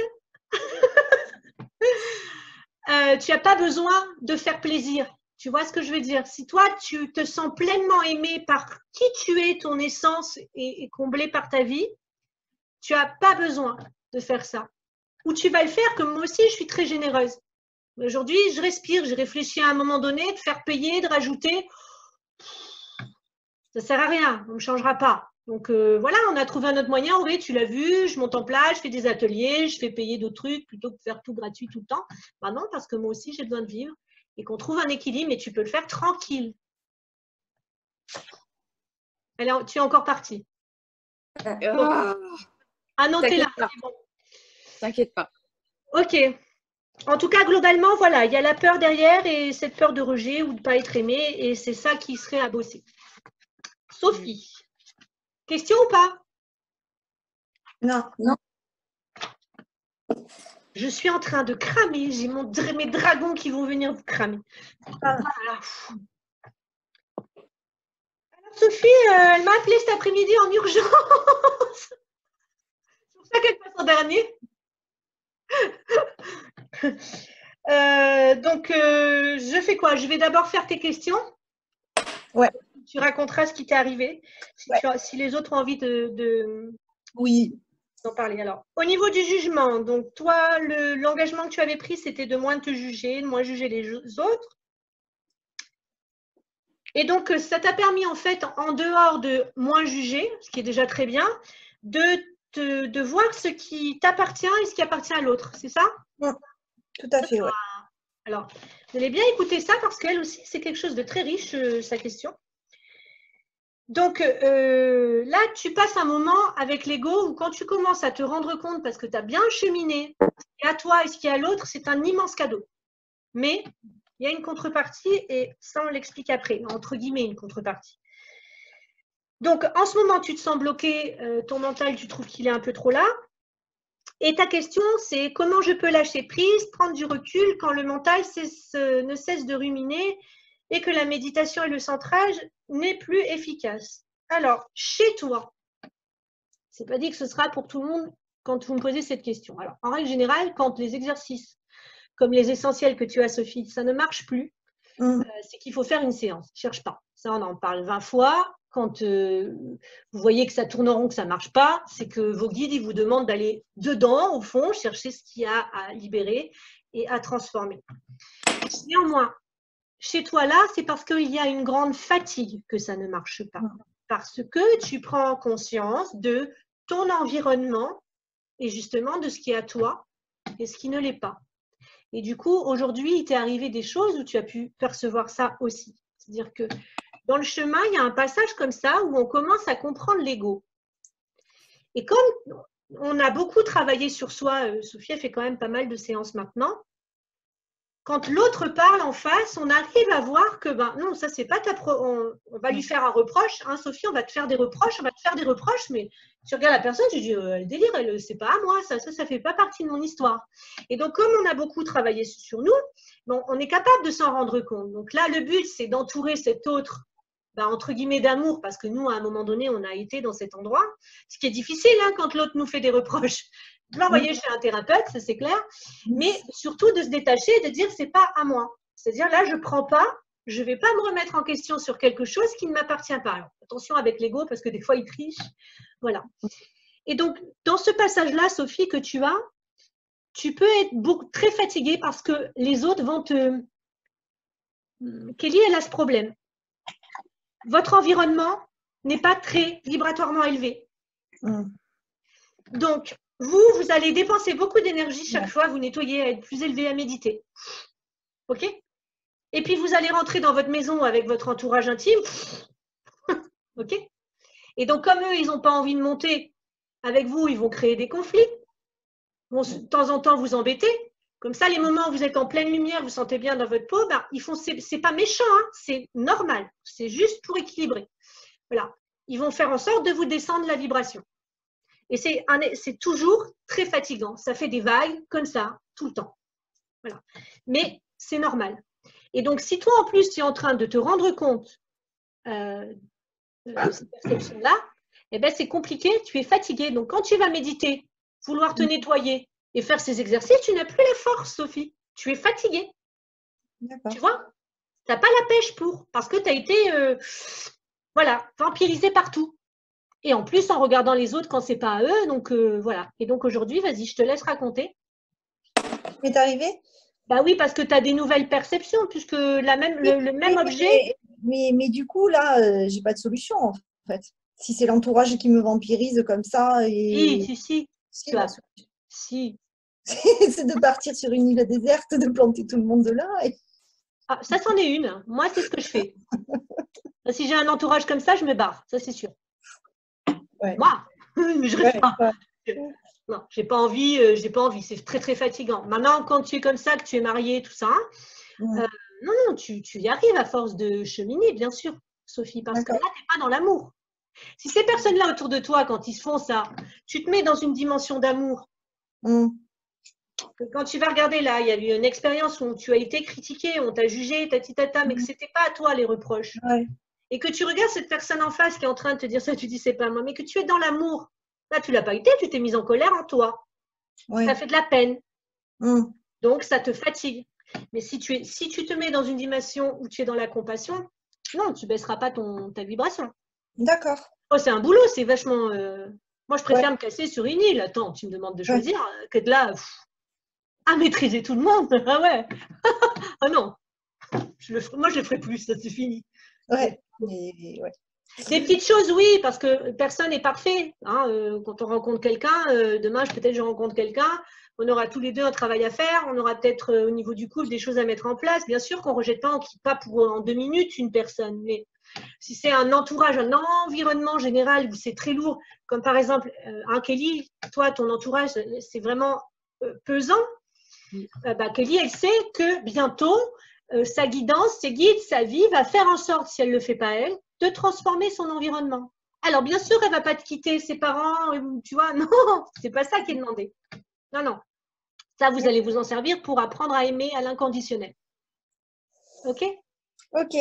Tu n'as pas besoin de faire plaisir. Tu vois ce que je veux dire? Si toi, tu te sens pleinement aimé par qui tu es, ton essence et comblé par ta vie, tu n'as pas besoin de faire ça. Ou tu vas le faire comme moi aussi, je suis très généreuse. Aujourd'hui, je respire, j'ai réfléchi à un moment donné, de faire payer, de rajouter. Ça ne sert à rien, on ne me changera pas. Donc voilà, on a trouvé un autre moyen. Oui, tu l'as vu, je monte en place, je fais des ateliers, je fais payer d'autres trucs plutôt que de faire tout gratuit tout le temps. Ben non, parce que moi aussi, j'ai besoin de vivre et qu'on trouve un équilibre et tu peux le faire tranquille. Alors, tu es encore partie. Ah non, t'es là. Bon. T'inquiète pas. Ok. En tout cas, globalement, voilà, il y a la peur derrière et cette peur de rejet ou de ne pas être aimé et c'est ça qui serait à bosser. Sophie, question ou pas? Non. Je suis en train de cramer. J'ai mes dragons qui vont venir vous cramer. Ah. Voilà. Alors, Sophie, elle m'a appelée cet après-midi en urgence. C'est pour ça qu'elle passe en dernier. Donc, je fais quoi? Je vais d'abord faire tes questions. Ouais. Tu raconteras ce qui t'est arrivé. Si les autres ont envie Oui. d'en parler. Alors, au niveau du jugement, donc toi, l'engagement que tu avais pris, c'était de moins te juger, de moins juger les autres. Et donc, ça t'a permis, en fait, en dehors de moins juger, ce qui est déjà très bien, de voir ce qui t'appartient et ce qui appartient à l'autre. C'est ça? Tout à fait, oui. Alors, vous allez bien écouter ça parce qu'elle aussi, c'est quelque chose de très riche, sa question. Donc, là, tu passes un moment avec l'ego où quand tu commences à te rendre compte, parce que tu as bien cheminé, et à toi et ce qu'il y a à l'autre, c'est un immense cadeau. Mais il y a une contrepartie et ça, on l'explique après, entre guillemets, une contrepartie. Donc, en ce moment, tu te sens bloqué, ton mental, tu trouves qu'il est un peu trop là. Et ta question, c'est comment je peux lâcher prise, prendre du recul quand le mental ne cesse de ruminer et que la méditation et le centrage n'est plus efficace. Alors, chez toi, c'est pas dit que ce sera pour tout le monde quand vous me posez cette question. Alors, en règle générale, quand les exercices comme les essentiels que tu as, Sophie, ça ne marche plus, c'est qu'il faut faire une séance. Cherche pas. Ça, on en parle 20 fois. Quand vous voyez que ça tourne en rond, que ça ne marche pas, c'est que vos guides ils vous demandent d'aller dedans, au fond, chercher ce qu'il y a à libérer et à transformer. Néanmoins, chez toi là, c'est parce qu'il y a une grande fatigue que ça ne marche pas. Parce que tu prends conscience de ton environnement et justement de ce qui est à toi et ce qui ne l'est pas. Et du coup, aujourd'hui, il t'est arrivé des choses où tu as pu percevoir ça aussi. C'est-à-dire que dans le chemin, il y a un passage comme ça où on commence à comprendre l'ego. Et comme on a beaucoup travaillé sur soi, Sophie a fait quand même pas mal de séances maintenant, quand l'autre parle en face, on arrive à voir que non, ça c'est pas on va lui faire un reproche, hein, Sophie, on va te faire des reproches, mais tu regardes la personne, tu dis le délire, c'est pas à moi, ça fait pas partie de mon histoire. Et donc comme on a beaucoup travaillé sur nous, on est capable de s'en rendre compte. Donc là, le but c'est d'entourer cet autre entre guillemets d'amour, parce que nous, à un moment donné, on a été dans cet endroit, ce qui est difficile hein, quand l'autre nous fait des reproches. De l'envoyer chez un thérapeute, ça c'est clair, mais surtout de se détacher et de dire c'est pas à moi. C'est-à-dire là, je prends pas, je vais pas me remettre en question sur quelque chose qui ne m'appartient pas. Alors, attention avec l'ego, parce que des fois, il triche. Voilà. Et donc, dans ce passage-là, Sophie, que tu as, tu peux être très fatiguée parce que les autres vont te… Kelly, elle a ce problème. Votre environnement n'est pas très vibratoirement élevé. Donc, vous allez dépenser beaucoup d'énergie chaque fois, vous nettoyez à être plus élevé à méditer. OK? Et puis, vous allez rentrer dans votre maison avec votre entourage intime. OK? Et donc, comme eux, ils n'ont pas envie de monter avec vous, ils vont créer des conflits. Ils vont de temps en temps vous embêter. Comme ça, les moments où vous êtes en pleine lumière, vous sentez bien dans votre peau, c'est pas méchant, hein, c'est normal. C'est juste pour équilibrer. Voilà. Ils vont faire en sorte de vous descendre la vibration. Et c'est toujours très fatigant. Ça fait des vagues comme ça, tout le temps. Voilà. Mais c'est normal. Et donc, si toi, en plus, tu es en train de te rendre compte de cette perception-là, eh ben, c'est compliqué, tu es fatigué. Donc, quand tu vas méditer, vouloir te nettoyer et faire ces exercices, tu n'as plus la force, Sophie. Tu es fatiguée. Tu vois? Tu n'as pas la pêche parce que tu as été vampirisé partout. Et en plus, en regardant les autres quand c'est pas à eux. Donc, voilà. Et donc, aujourd'hui, vas-y, je te laisse raconter. C'est arrivé? Bah oui, parce que tu as des nouvelles perceptions, puisque le même objet… Mais du coup, là, j'ai pas de solution, en fait. Si c'est l'entourage qui me vampirise comme ça… Si. C'est de partir sur une île déserte, de planter tout le monde là. Ah, ça, c'en est une. Moi, c'est ce que je fais. Si j'ai un entourage comme ça, je me barre. Ça, c'est sûr. Ouais. Moi, mais je reste pas. Ouais. Non, j'ai pas envie. C'est très, très fatigant. Maintenant, quand tu es comme ça, que tu es mariée, tout ça, non, tu y arrives à force de cheminer, bien sûr, Sophie, parce que là, tu n'es pas dans l'amour. Si ces personnes-là autour de toi, quand ils se font ça, tu te mets dans une dimension d'amour. Quand tu vas regarder là, il y a eu une expérience où tu as été critiqué, on t'a jugé, mais que ce n'était pas à toi les reproches. Ouais. Et que tu regardes cette personne en face qui est en train de te dire ça, tu dis c'est pas moi, mais que tu es dans l'amour. Là, tu l'as pas été, tu t'es mise en colère en toi. Ça fait de la peine. Donc, ça te fatigue. Mais si tu te mets dans une dimension où tu es dans la compassion, non, tu baisseras pas ta vibration. D'accord. Oh, c'est un boulot, c'est vachement… Moi, je préfère me casser sur une île. Attends, tu me demandes de choisir que de là à maîtriser tout le monde. Ah ouais. Ah non. Moi, je le ferai plus, ça c'est fini. Ouais. Des petites choses, oui, parce que personne n'est parfait. Hein, quand on rencontre quelqu'un, demain, peut-être je rencontre quelqu'un, on aura tous les deux un travail à faire, on aura peut-être au niveau du couple des choses à mettre en place. Bien sûr qu'on ne rejette pas, on ne quitte pas en 2 minutes une personne, mais si c'est un entourage, un environnement général où c'est très lourd, comme par exemple, Kelly, toi, ton entourage, c'est vraiment pesant, Kelly, elle sait que bientôt, sa guidance, ses guides, sa vie va faire en sorte, si elle ne le fait pas elle, de transformer son environnement. Alors, bien sûr, elle ne va pas te quitter ses parents, tu vois, non, c'est pas ça qui est demandé. Non, non. Ça, vous allez vous en servir pour apprendre à aimer à l'inconditionnel. OK? Ok.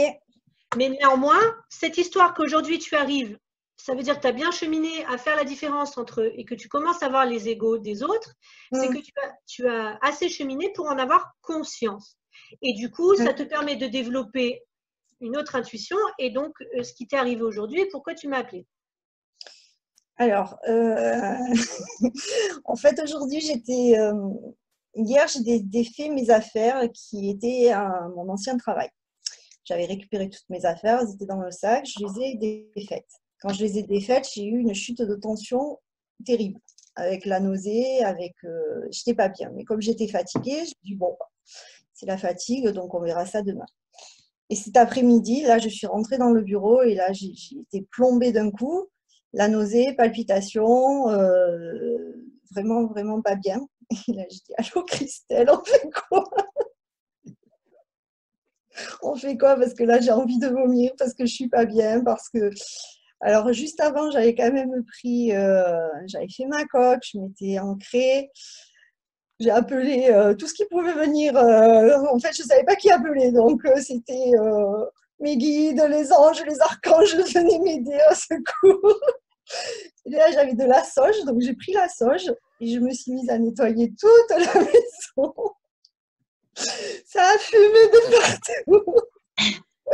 Mais néanmoins, cette histoire qu'aujourd'hui tu arrives, ça veut dire que tu as bien cheminé à faire la différence entre eux et que tu commences à voir les égos des autres, c'est que tu as assez cheminé pour en avoir conscience. Et du coup, ça te permet de développer une autre intuition et donc ce qui t'est arrivé aujourd'hui et pourquoi tu m'as appelé. Alors, en fait, aujourd'hui, hier, j'ai défait mes affaires qui étaient à mon ancien travail. J'avais récupéré toutes mes affaires, elles étaient dans le sac, je les ai défaites. Quand je les ai défaites, j'ai eu une chute de tension terrible, avec la nausée, j'étais pas bien. Mais comme j'étais fatiguée, je me dis bon, c'est la fatigue, donc on verra ça demain. Et cet après-midi, là, je suis rentrée dans le bureau et là, j'ai été plombée d'un coup. La nausée, palpitations, vraiment, vraiment pas bien. Et là, je dis, allô Christelle, on fait quoi? On fait quoi? Parce que là, j'ai envie de vomir, parce que je suis pas bien, parce que… Alors, juste avant, j'avais quand même j'avais fait ma coque, je m'étais ancrée. J'ai appelé tout ce qui pouvait venir. En fait, je ne savais pas qui appeler. Donc, c'était mes guides, les anges, les archanges venaient m'aider au secours. Et là, j'avais de la sauge. Donc, j'ai pris la sauge et je me suis mise à nettoyer toute la maison. Ça a fumé de partout.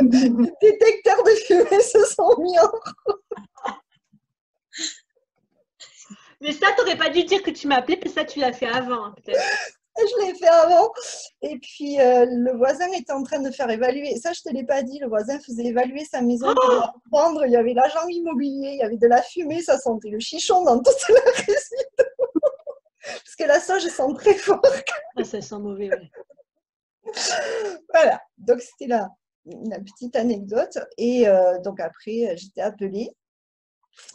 Les détecteurs de fumée se sont mis en… Mais ça, tu n'aurais pas dû dire que tu m'as appelé, mais ça, tu l'as fait avant, peut-être. Je l'ai fait avant. Et puis, le voisin était en train de faire évaluer. Ça, je ne te l'ai pas dit. Le voisin faisait évaluer sa maison pour la revendre. Il y avait l'agent immobilier, il y avait de la fumée. Ça sentait le chichon dans toute la résidence. Parce que la sauge sent très fort. Ah, ça sent mauvais, oui. Voilà. Donc, c'était la petite anecdote. Et donc, après, j'étais appelée.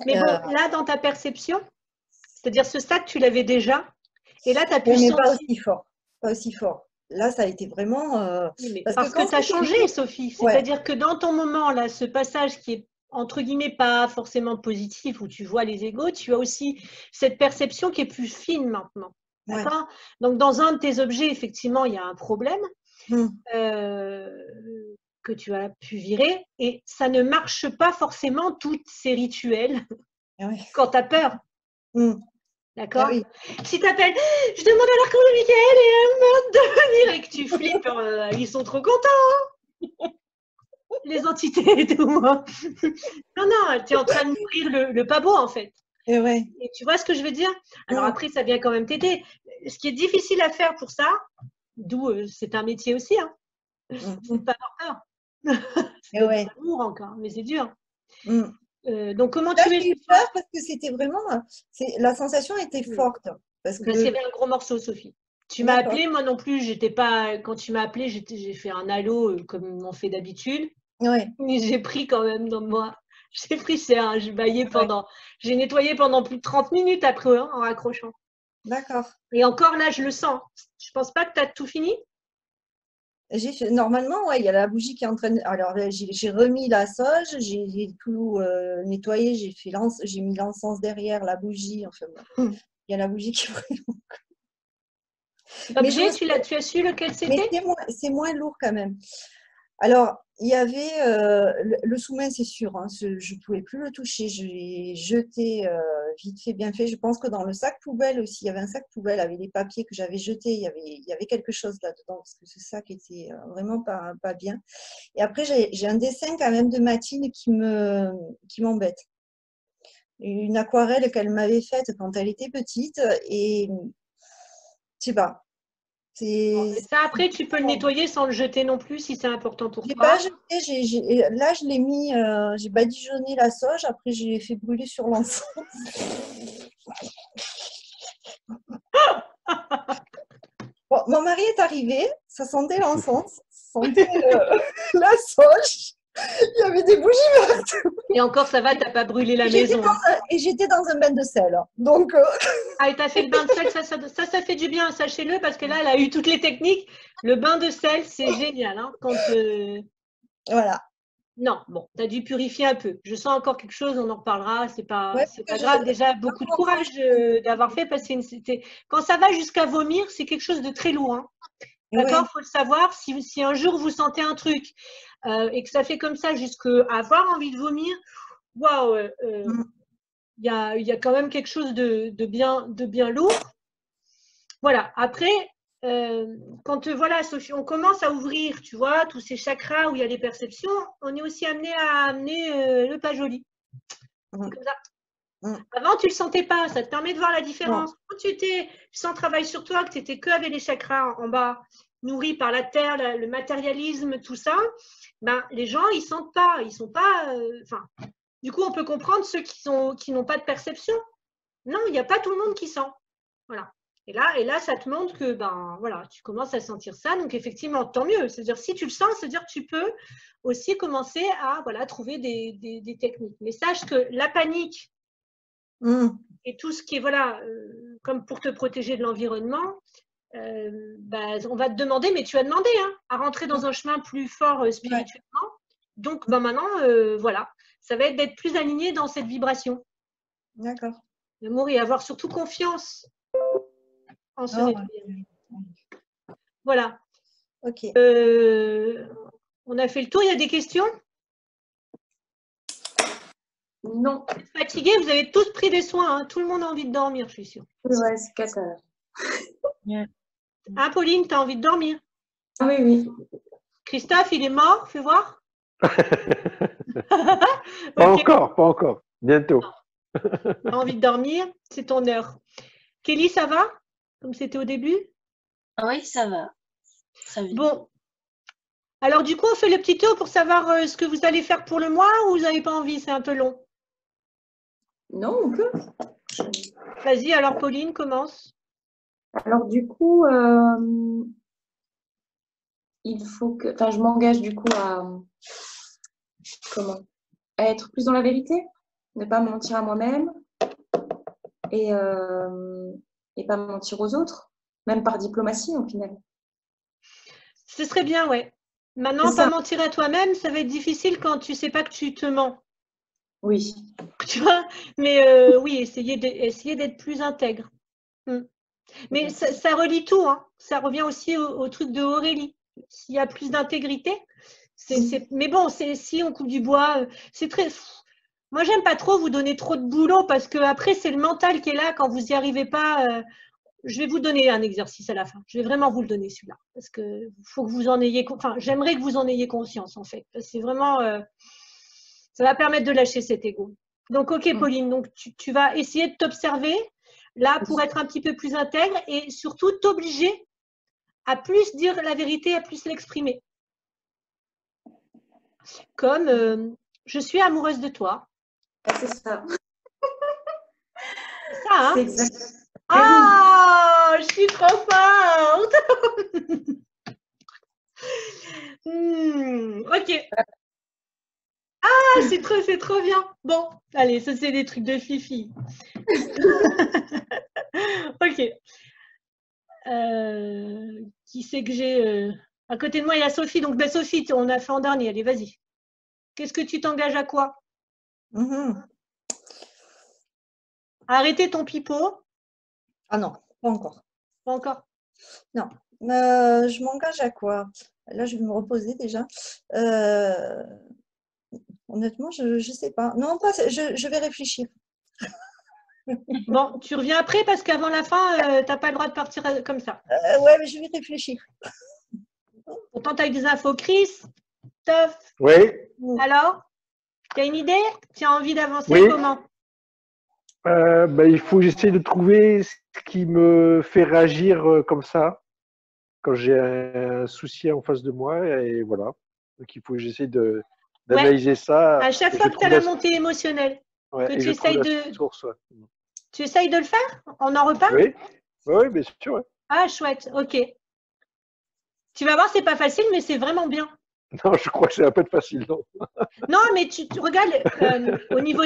Mais bon, là, dans ta perception, c'est-à-dire ce sac, tu l'avais déjà. Et là, tu as pu mais sentir… pas aussi fort. Pas aussi fort. Là, ça a été vraiment… parce que tu as changé, Sophie. C'est-à-dire que dans ton moment, là, ce passage qui est, entre guillemets, pas forcément positif, où tu vois les égos, tu as aussi cette perception qui est plus fine maintenant. D'accord ? Donc, dans un de tes objets, effectivement, il y a un problème que tu as pu virer. Et ça ne marche pas forcément, tous ces rituels, quand tu as peur. D'accord? Si tu appelles, je demande à l'archange Michael et de venir et que tu flippes, ils sont trop contents. Les entités et tout. Non, non, tu es en train de nourrir le pas beau en fait. Et tu vois ce que je veux dire? Alors après, ça vient quand même t'aider. Ce qui est difficile à faire pour ça, d'où c'est un métier aussi, hein. C'est pas avoir peur. C'est l'amour encore, mais c'est dur. Donc, comment là, tu es? J'ai eu peur parce que c'était vraiment… La sensation était forte. Parce que… Là, c'est un gros morceau, Sophie. Tu m'as appelé, moi non plus, j'étais pas… Quand tu m'as appelé, j'ai fait un halo comme on fait d'habitude. Mais j'ai pris quand même dans moi. J'ai pris cher, j'ai baillé pendant… J'ai nettoyé pendant plus de 30 minutes après, en raccrochant. D'accord. Et encore là, je le sens. Je pense pas que tu as tout fini. Normalement, il y a la bougie qui est en train de… Alors, j'ai remis la sauge, j'ai tout nettoyé, j'ai mis l'encens derrière la bougie. Enfin, il y a la bougie qui brûle. L'objet, tu as su lequel c'était? Mais c'est moins lourd quand même. Alors, il y avait le sous-main, c'est sûr, hein, je ne pouvais plus le toucher. Je l'ai jeté vite fait, bien fait. Je pense que dans le sac poubelle aussi, il y avait un sac poubelle avec les papiers que j'avais jetés. Il y avait quelque chose là-dedans parce que ce sac était vraiment pas bien. Et après, j'ai un dessin quand même de Mathilde qui m'embête. Une aquarelle qu'elle m'avait faite quand elle était petite. Et je sais pas. Ça, après, tu peux le nettoyer sans le jeter non plus si c'est important pour toi. Pas jeté, là, je l'ai mis, j'ai badigeonné la sauge, après, j'ai fait brûler sur l'encens. Bon, mon mari est arrivé, ça sentait l'encens, ça sentait la sauge. Il y avait des bougies partout. Et encore, ça va, t'as pas brûlé la J'étais maison. et j'étais dans un bain de sel. Donc, Ah, et t'as fait le bain de sel, ça fait du bien, sachez-le, parce que là, elle a eu toutes les techniques. Le bain de sel, c'est génial. Hein, quand, voilà. Non, bon, tu as dû purifier un peu. Je sens encore quelque chose, on en reparlera. C'est pas, Ouais, c'est pas grave. Déjà, beaucoup de courage d'avoir fait, parce que quand ça va jusqu'à vomir, c'est quelque chose de très lourd. Hein. D'accord, il faut le savoir. Si un jour vous sentez un truc et que ça fait comme ça jusqu'à avoir envie de vomir, waouh, il y a quand même quelque chose de bien lourd. Voilà. Après, quand voilà, Sophie, on commence à ouvrir, tu vois, tous ces chakras où il y a des perceptions, on est aussi amené à amener le pas joli. Comme ça. Avant, tu ne le sentais pas, ça te permet de voir la différence. Quand tu étais sans travail sur toi, que tu étais que avec les chakras en bas, nourris par la terre, le matérialisme, tout ça, ben, les gens, ils ne sentent pas, ils sont pas. Du coup, on peut comprendre ceux qui n'ont pas de perception. Non, il n'y a pas tout le monde qui sent. Voilà. Et là, ça te montre que ben, voilà, tu commences à sentir ça. Donc, effectivement, tant mieux. C'est-à-dire, si tu le sens, c'est-à-dire que tu peux aussi commencer à voilà, trouver des techniques. Mais sache que la panique et tout ce qui est, voilà, comme pour te protéger de l'environnement, ben, on va te demander, mais tu as demandé hein, à rentrer dans un chemin plus fort spirituellement. Ouais. Donc, ben, maintenant, voilà, ça va être d'être plus aligné dans cette vibration. D'accord. L'amour et avoir surtout confiance en ce nettoyage. Voilà. Ok. On a fait le tour. Il y a des questions? Non. Vous êtes fatigués? Vous avez tous pris des soins. Hein. Tout le monde a envie de dormir, je suis sûre. Ouais, c'est 4 heures. Hein, Pauline, tu as envie de dormir? Oui, oui. Christophe, il est mort? Fais voir. Pas encore, pas encore. Bientôt. Tu as envie de dormir? C'est ton heure. Kelly, ça va? Comme c'était au début? Oui, ça va. Très bien. Bon. Alors, du coup, on fait le petit tour pour savoir ce que vous allez faire pour le mois ou vous n'avez pas envie? C'est un peu long. Non, on peut. Vas-y, alors Pauline, commence. Alors, du coup, il faut que. Enfin, je m'engage du coup à. Comment? À être plus dans la vérité, ne pas me mentir à moi-même et pas me mentir aux autres, même par diplomatie au final. Ce serait bien, ouais. Maintenant, pas mentir à toi-même, ça va être difficile quand tu sais pas que tu te mens. Oui. Tu vois? Mais oui, essayer d'être plus intègre. Mais ça relie tout, hein. Ça revient aussi au truc de Aurélie. S'il y a plus d'intégrité, mais bon, si on coupe du bois, c'est très. Moi, j'aime pas trop vous donner trop de boulot parce que après, c'est le mental qui est là quand vous n'y arrivez pas. Je vais vous donner un exercice à la fin. Je vais vraiment vous le donner celui-là parce que faut que vous en ayez. Enfin, j'aimerais que vous en ayez conscience en fait. C'est vraiment. Ça va permettre de lâcher cet ego. Donc, ok, Pauline. Donc, tu vas essayer de t'observer là pour être un petit peu plus intègre et surtout t'obliger à plus dire la vérité, à plus l'exprimer. Comme je suis amoureuse de toi. C'est ça. C'est ça, hein? C'est exact. Ah, je suis trop forte. Ok. Ah, c'est trop bien. Bon, allez, ça c'est des trucs de fifi. Ok. Qui c'est que j'ai à côté de moi, il y a Sophie. Donc, ben, Sophie, on a fait en dernier. Allez, vas-y. Qu'est-ce que tu t'engages à quoi? Arrêter ton pipeau? Ah non, pas encore. Pas encore? Non. Je m'engage à quoi? Là, je vais me reposer déjà. Honnêtement, je ne sais pas. Non, pas, je vais réfléchir. Bon, tu reviens après parce qu'avant la fin, tu n'as pas le droit de partir comme ça. Ouais, mais je vais réfléchir. Pourtant, tu as eu des infos, Chris, Toff. Oui. Alors, tu as une idée? Tu as envie d'avancer comment? Il faut que j'essaie de trouver ce qui me fait réagir comme ça quand j'ai un souci en face de moi et voilà. Donc il faut que j'essaie d'analyser ça. À chaque fois que tu as la montée émotionnelle, que tu essayes Tu essayes de le faire? On en reparle? Oui, oui, bien sûr. Ouais. Ah, chouette, ok. Tu vas voir, c'est pas facile, mais c'est vraiment bien. Non, je crois que ça va pas être facile, non. Non, mais tu regardes, au niveau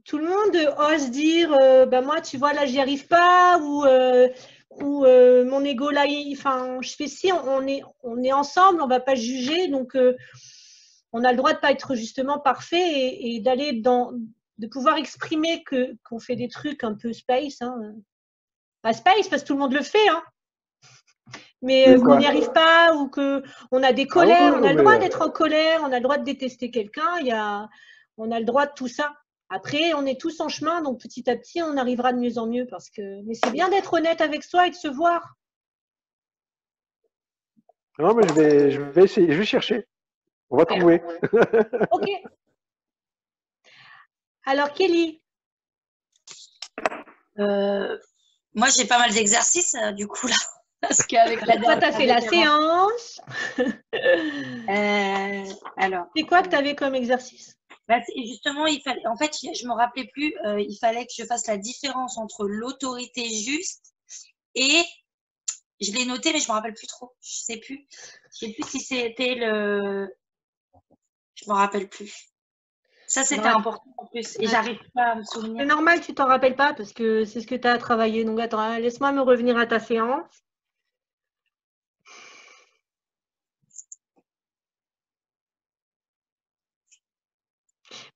tout le monde ose dire, bah moi, tu vois, là, j'y arrive pas, ou mon ego, là, enfin, je fais ci, on est ensemble, on va pas se juger, donc on a le droit de pas être justement parfait et d'aller de pouvoir exprimer qu'on fait des trucs un peu space, hein. Pas space, parce que tout le monde le fait, hein. Mais qu'on n'y arrive pas ou qu'on a des colères, on a le droit d'être en colère, on a le droit de détester quelqu'un, on a le droit de tout ça. Après, on est tous en chemin, donc petit à petit, on arrivera de mieux en mieux. Mais c'est bien d'être honnête avec soi et de se voir. Non, mais je vais essayer, je vais chercher. On va trouver. Ok. Alors, Kelly? Moi, j'ai pas mal d'exercices, du coup, là. Parce qu'avec la Toi, tu as fait la séance. Alors. C'est quoi que tu avais comme exercice? Bah, justement, en fait, je me rappelais plus, il fallait que je fasse la différence entre l'autorité juste et, je l'ai noté, mais je me rappelle plus trop. Je sais plus si c'était je me rappelle plus. Ça, c'était important en plus, et j'arrive pas à me souvenir. C'est normal que tu t'en rappelles pas, parce que c'est ce que tu as à travailler. Donc, attends, laisse-moi me revenir à ta séance.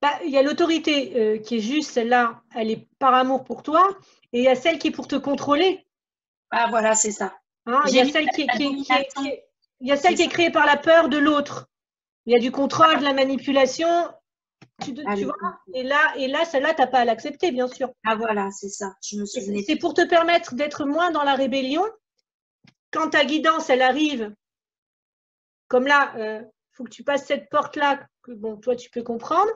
Bah, il y a l'autorité qui est juste, celle-là, elle est par amour pour toi, et il y a celle qui est pour te contrôler. Ah, voilà, c'est ça. Hein, il y a celle qui est créée par la peur de l'autre. Il y a du contrôle, de la manipulation. Tu vois, et là, celle-là, tu n'as pas à l'accepter, bien sûr. Ah, voilà, c'est ça. Je me souvenais. C'est pour te permettre d'être moins dans la rébellion. Quand ta guidance, elle arrive, comme là, faut que tu passes cette porte-là, que bon, toi, tu peux comprendre,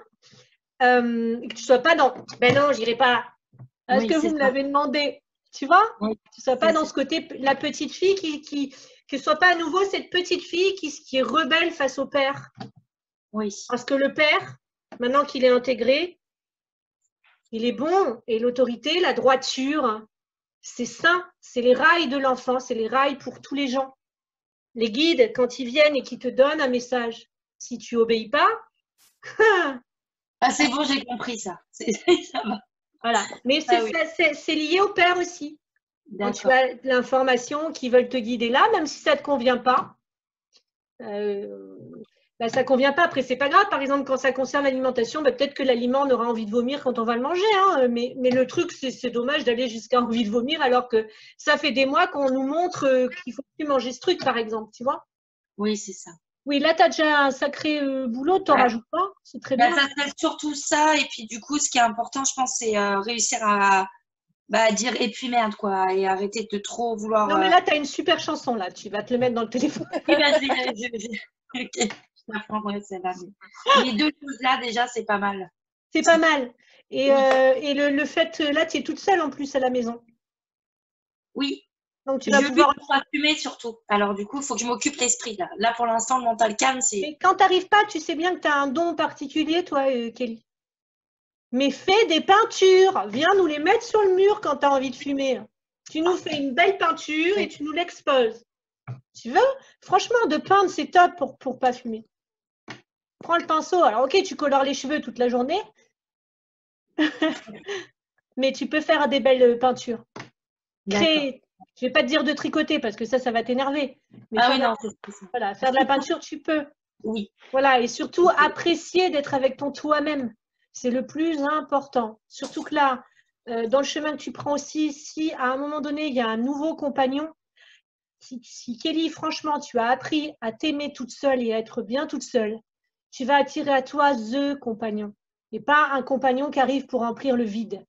et que tu ne sois pas dans « ben non, j'irai pas ». Est-ce que vous me l'avez demandé? Tu vois? Oui, tu ne sois pas dans ce côté, la petite fille que ce soit pas à nouveau cette petite fille qui est rebelle face au père. Oui. Parce que le père, maintenant qu'il est intégré, il est bon, et l'autorité, la droiture, c'est sain, c'est les rails de l'enfant, c'est les rails pour tous les gens. Les guides, quand ils viennent et qu'ils te donnent un message, si tu obéis pas, ah, c'est bon, j'ai compris ça. Ça va. Voilà. Mais c'est lié au père aussi. Quand tu as l'information qu'ils veulent te guider là, même si ça ne te convient pas, bah, ça ne convient pas. Après, c'est pas grave. Par exemple, quand ça concerne l'alimentation, bah, peut-être que l'aliment on aura envie de vomir quand on va le manger. Hein. Mais le truc, c'est dommage d'aller jusqu'à envie de vomir alors que ça fait des mois qu'on nous montre qu'il ne faut plus manger ce truc, par exemple. Tu vois? Oui, c'est ça. Oui, là, tu as déjà un sacré boulot, tu n'en rajoutes pas. C'est très bien. Ça c'est surtout ça. Et puis, du coup, ce qui est important, je pense, c'est réussir à dire et puis merde, quoi. Et arrêter de trop vouloir. Non, mais là, tu as une super chanson, là. Tu vas te le mettre dans le téléphone. Oui, vas-y. Ok. Les deux choses-là, déjà, c'est pas mal. C'est pas mal. Et le fait, là, tu es toute seule en plus à la maison. Oui. Donc, tu vas pouvoir fumer surtout. Alors, du coup, il faut que je m'occupe l'esprit. Là, pour l'instant, le mental calme, c'est. Mais quand tu n'arrives pas, tu sais bien que tu as un don particulier, toi, Kelly. Mais fais des peintures. Viens nous les mettre sur le mur quand tu as envie de fumer. Tu nous fais une belle peinture et tu nous l'exposes. Tu veux? Franchement, de peindre, c'est top pour pas fumer. Prends le pinceau. Alors, ok, tu colores les cheveux toute la journée. Mais tu peux faire des belles peintures. Créer. Je ne vais pas te dire de tricoter parce que ça va t'énerver. Mais voilà, faire de la peinture, tu peux. Oui. Voilà, et surtout apprécier d'être avec ton toi-même. C'est le plus important. Surtout que là, dans le chemin que tu prends aussi, si à un moment donné, il y a un nouveau compagnon, si Kelly, franchement, tu as appris à t'aimer toute seule et à être bien toute seule, tu vas attirer à toi the compagnon. Et pas un compagnon qui arrive pour remplir le vide.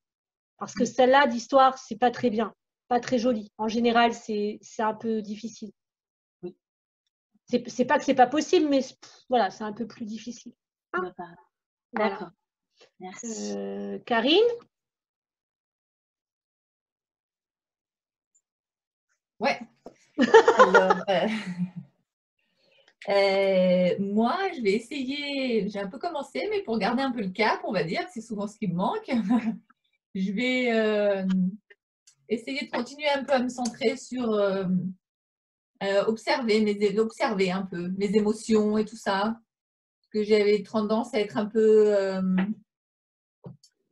Parce que celle-là d'histoire, c'est pas très bien. Pas très joli. En général, c'est un peu difficile. Oui. C'est pas que c'est pas possible, mais voilà, c'est un peu plus difficile. Hein? D'accord. Voilà. Merci. Karine? Ouais. Alors, moi, je vais essayer, j'ai un peu commencé, mais pour garder un peu le cap, on va dire, c'est souvent ce qui me manque. Je vais essayer de continuer un peu à me centrer sur observer un peu mes émotions et tout ça. Parce que j'avais tendance à être un peu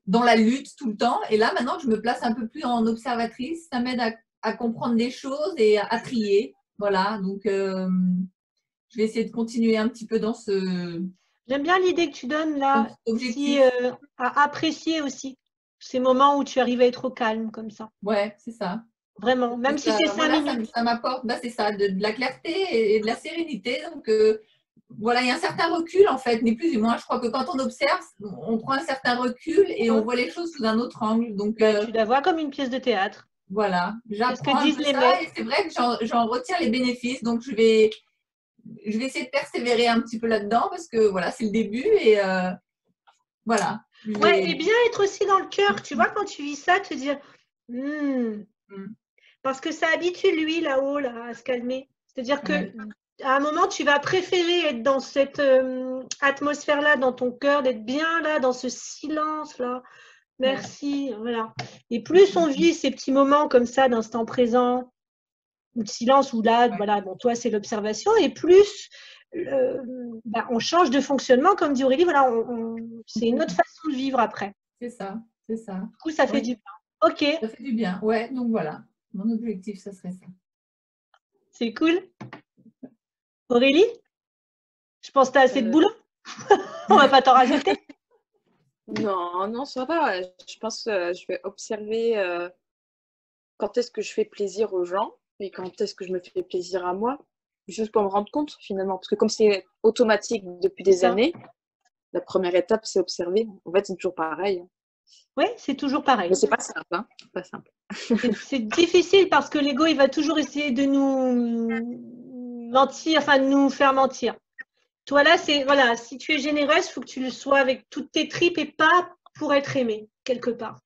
dans la lutte tout le temps. Et là, maintenant que je me place un peu plus en observatrice, ça m'aide à comprendre des choses et à trier. Voilà, donc je vais essayer de continuer un petit peu dans ce… J'aime bien l'idée que tu donnes là, objectif. à apprécier aussi ces moments où tu arrives à être au calme comme ça. Ouais, c'est ça. Vraiment, même si c'est 5 minutes. Ça m'apporte, c'est ça, de la clarté et de la sérénité. Donc, voilà, il y a un certain recul en fait, ni plus ni moins. Je crois que quand on observe, on prend un certain recul et on voit les choses sous un autre angle. Donc, tu la vois comme une pièce de théâtre. Voilà, j'apprends que disent les ça et c'est vrai que j'en retiens les bénéfices. Donc, je vais essayer de persévérer un petit peu là-dedans parce que voilà, c'est le début et voilà. Ouais, et bien être aussi dans le cœur. Tu vois, quand tu vis ça, te dire parce que ça habitue lui là-haut là, à se calmer. C'est-à-dire que à un moment, tu vas préférer être dans cette atmosphère-là, dans ton cœur, d'être bien là, dans ce silence-là. Merci, voilà. Et plus on vit ces petits moments comme ça, d'instant présent, ou de silence, ou là, voilà, bon, toi, c'est l'observation, et plus on change de fonctionnement, comme dit Aurélie, voilà, c'est une autre façon de vivre après. C'est ça, c'est ça. Du coup, ça fait du bien. Ok. Ça fait du bien, ouais, donc voilà. Mon objectif, ça serait ça. C'est cool. Aurélie, je pense que tu as assez de boulot. On va pas t'en rajouter. Non, ça va. Je pense que je vais observer quand est-ce que je fais plaisir aux gens et quand est-ce que je me fais plaisir à moi, juste pour me rendre compte finalement. Parce que comme c'est automatique depuis des années, la première étape, c'est observer. En fait, c'est toujours pareil. Oui, c'est toujours pareil. Mais c'est pas simple, hein. Pas simple. C'est difficile parce que l'ego, il va toujours essayer de nous mentir, enfin de nous faire mentir. Toi là, c'est voilà, si tu es généreuse, il faut que tu le sois avec toutes tes tripes et pas pour être aimé quelque part.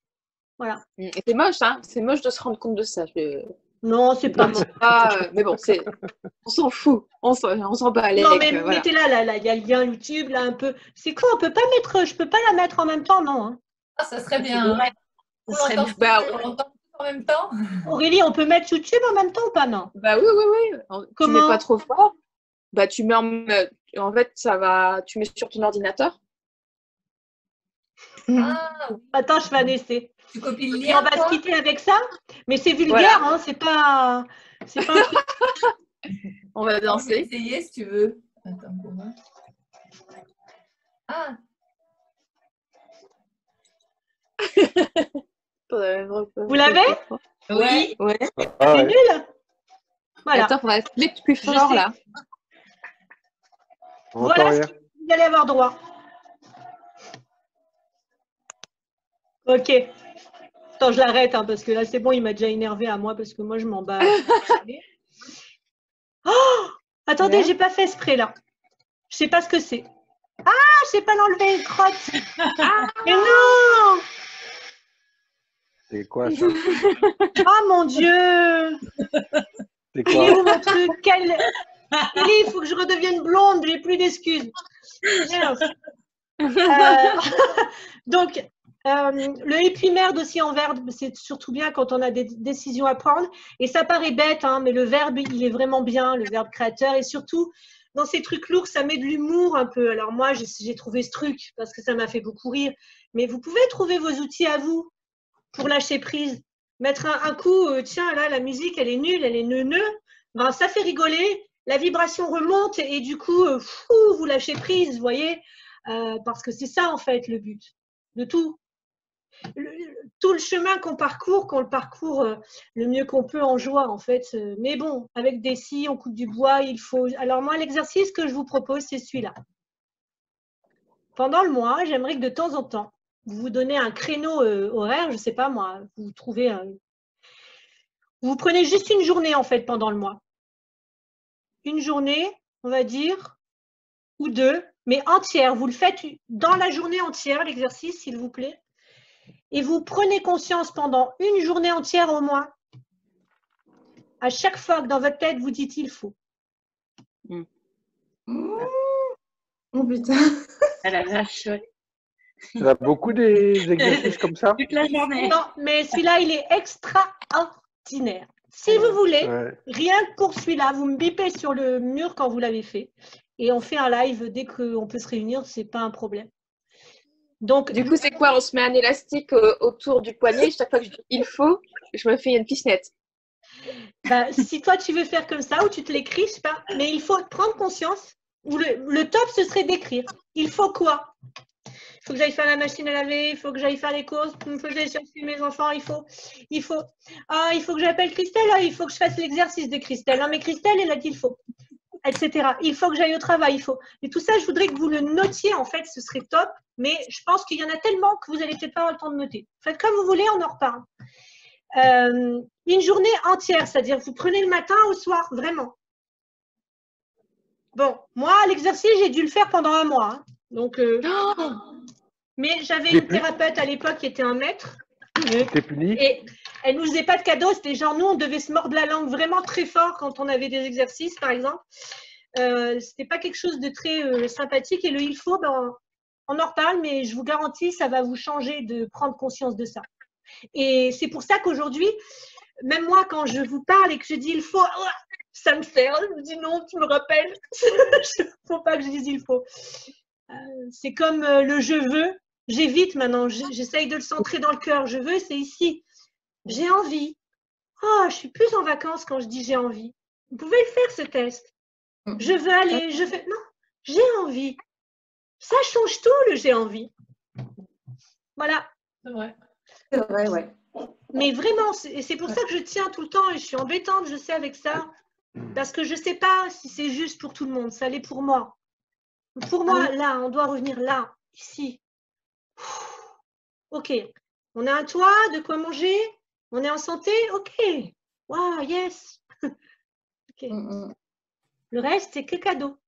Voilà. Et c'est moche, hein. C'est moche de se rendre compte de ça. Non, c'est pas moche. Mais bon, on s'en fout. On s'en bat les. Non, mais mettez là, il y a le lien YouTube là un peu. C'est quoi, on peut pas mettre, je peux pas la mettre en même temps, non hein. Ah, ça serait bien. Ça serait bien. On l'entend en même temps. Aurélie, on peut mettre YouTube en même temps ou pas, non? Bah oui. Tu mets pas trop fort. Bah tu mets en fait, tu mets sur ton ordinateur. Ah, attends, je fais un essai. Tu copies le Et lien. on va se quitter avec ça, mais c'est vulgaire, hein, c'est pas un truc. On va danser. On va essayer si tu veux. Attends, pour moi. Ah. Vous l'avez? Oui. Ouais. C'est nul. Voilà. Attends, on va mettre plus fort là. Voilà ce que vous allez avoir droit. Ok. Attends, je l'arrête hein, parce que là, c'est bon, il m'a déjà énervé à moi parce que moi, je m'en bats. Oh, attendez, j'ai pas fait exprès là. Je sais pas ce que c'est. Ah, je sais pas l'enlever une crotte. Mais non! C'est quoi ça? Oh mon Dieu! C'est Il est où mon truc? Il faut que je redevienne blonde, j'ai plus d'excuses. Donc, le et puis merde aussi en verbe, c'est surtout bien quand on a des décisions à prendre. Et ça paraît bête, hein, mais le verbe, il est vraiment bien, le verbe créateur. Et surtout, dans ces trucs lourds, ça met de l'humour un peu. Alors moi, j'ai trouvé ce truc parce que ça m'a fait beaucoup rire. Mais vous pouvez trouver vos outils à vous pour lâcher prise. Mettre un coup, tiens, là, la musique, elle est nulle, elle est neuneu. Ben, ça fait rigoler, la vibration remonte et du coup, vous lâchez prise, vous voyez, parce que c'est ça, en fait, le but de tout. Tout le chemin qu'on parcourt le parcourt le mieux qu'on peut en joie, en fait. Mais bon, avec des scies, on coupe du bois, il faut… Alors moi, l'exercice que je vous propose, c'est celui-là. Pendant le mois, j'aimerais que de temps en temps, vous vous donnez un créneau horaire, je ne sais pas moi, vous trouvez vous prenez juste une journée en fait pendant le mois. Une journée, on va dire, ou deux, mais entière. Vous le faites dans la journée entière, l'exercice, s'il vous plaît. Et vous prenez conscience pendant une journée entière au moins, à chaque fois que dans votre tête, vous dites « il faut ». Oh putain. Elle a vache. Il y a beaucoup des exercices comme ça. Toute la journée. Non, mais celui-là, il est extraordinaire. Si vous voulez, Ouais. rien que pour celui-là, vous me bipez sur le mur quand vous l'avez fait. Et on fait un live dès qu'on peut se réunir, c'est pas un problème. Donc, Du coup, c'est quoi? On se met un élastique autour du poignet. Chaque fois que je dis il faut, je me fais une pichenette. bah, si toi tu veux faire comme ça ou tu te l'écris, je sais pas, mais il faut prendre conscience. Ou le top, ce serait d'écrire. Il faut quoi? Il faut que j'aille faire la machine à laver, il faut que j'aille faire les courses, il faut que j'aille chercher mes enfants, il faut que j'appelle Christelle, il faut que je fasse l'exercice de Christelle. Non, mais Christelle, elle a dit il faut, etc. Il faut que j'aille au travail, il faut. Et tout ça, je voudrais que vous le notiez, en fait, ce serait top, mais je pense qu'il y en a tellement que vous n'allez peut-être pas avoir le temps de noter. Faites comme vous voulez, on en reparle. Une journée entière, c'est-à-dire vous prenez le matin au soir, vraiment. Bon, moi, l'exercice, j'ai dû le faire pendant un mois. Hein. Donc, mais j'avais une thérapeute à l'époque qui était un maître. T'es puni? Et elle ne nous faisait pas de cadeaux. C'était genre, nous, on devait se mordre la langue vraiment très fort quand on avait des exercices, par exemple. C'était pas quelque chose de très sympathique. Et le il faut, ben, on en reparle, mais je vous garantis, ça va vous changer de prendre conscience de ça. Et c'est pour ça qu'aujourd'hui, même moi, quand je vous parle et que je dis il faut, ça me fait, je me dis non, tu me rappelles. Il ne faut pas que je dise il faut. C'est comme le je veux. J'évite maintenant, j'essaye de le centrer dans le cœur. Je veux, c'est ici. J'ai envie. Oh, je suis plus en vacances quand je dis j'ai envie. Vous pouvez le faire, ce test. Je veux aller, je fais. Non, j'ai envie. Ça change tout, le j'ai envie. Voilà. C'est vrai. C'est vrai, ouais. Mais vraiment, c'est pour ça que je tiens tout le temps et je suis embêtante, je sais, avec ça. Parce que je ne sais pas si c'est juste pour tout le monde. Ça l'est pour moi. Pour moi, là, on doit revenir là, ici. Ok. On a un toit, de quoi manger. On est en santé. Ok. Wow, yes. Ok. Le reste, c'est que cadeau.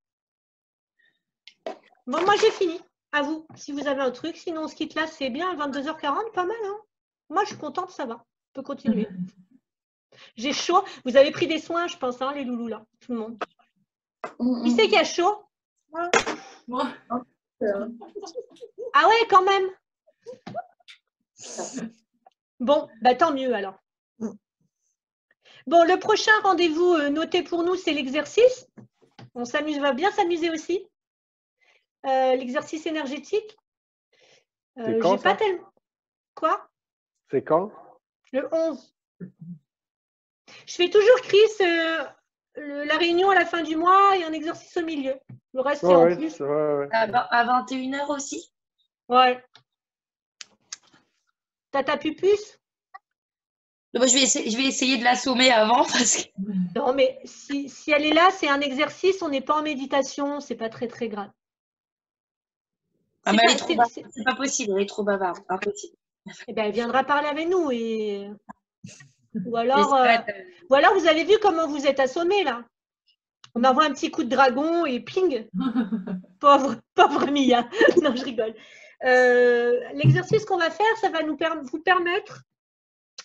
Bon, moi, j'ai fini. À vous, si vous avez un truc. Sinon, on se quitte là, c'est bien. 22h40, pas mal. Hein, moi, je suis contente, ça va. On peut continuer. J'ai chaud. Vous avez pris des soins, je pense, hein, les loulous, là. Tout le monde. Qui c'est qui a chaud? Moi. Ah ouais, quand même. Bon, bah tant mieux alors. Bon, le prochain rendez-vous noté pour nous, c'est l'exercice. On va bien s'amuser aussi. L'exercice énergétique. C'est quand, pas tellement. Quoi? C'est quand? Le 11. Je fais toujours, Chris, la réunion à la fin du mois et un exercice au milieu. Le reste, c'est en plus. Ouais. À 21h aussi. Ouais. T'as ta pupus? Je vais essayer de l'assommer avant parce que. Non, mais si elle est là, c'est un exercice, on n'est pas en méditation, c'est pas très très grave. Ah, mais elle est trop bavarde. C'est pas possible, elle est trop bavarde. Impossible. Eh bien, elle viendra parler avec nous. Ou alors, vous avez vu comment vous êtes assommés là. On envoie un petit coup de dragon et ping. Pauvre Mia. Non, je rigole. L'exercice qu'on va faire, ça va vous permettre,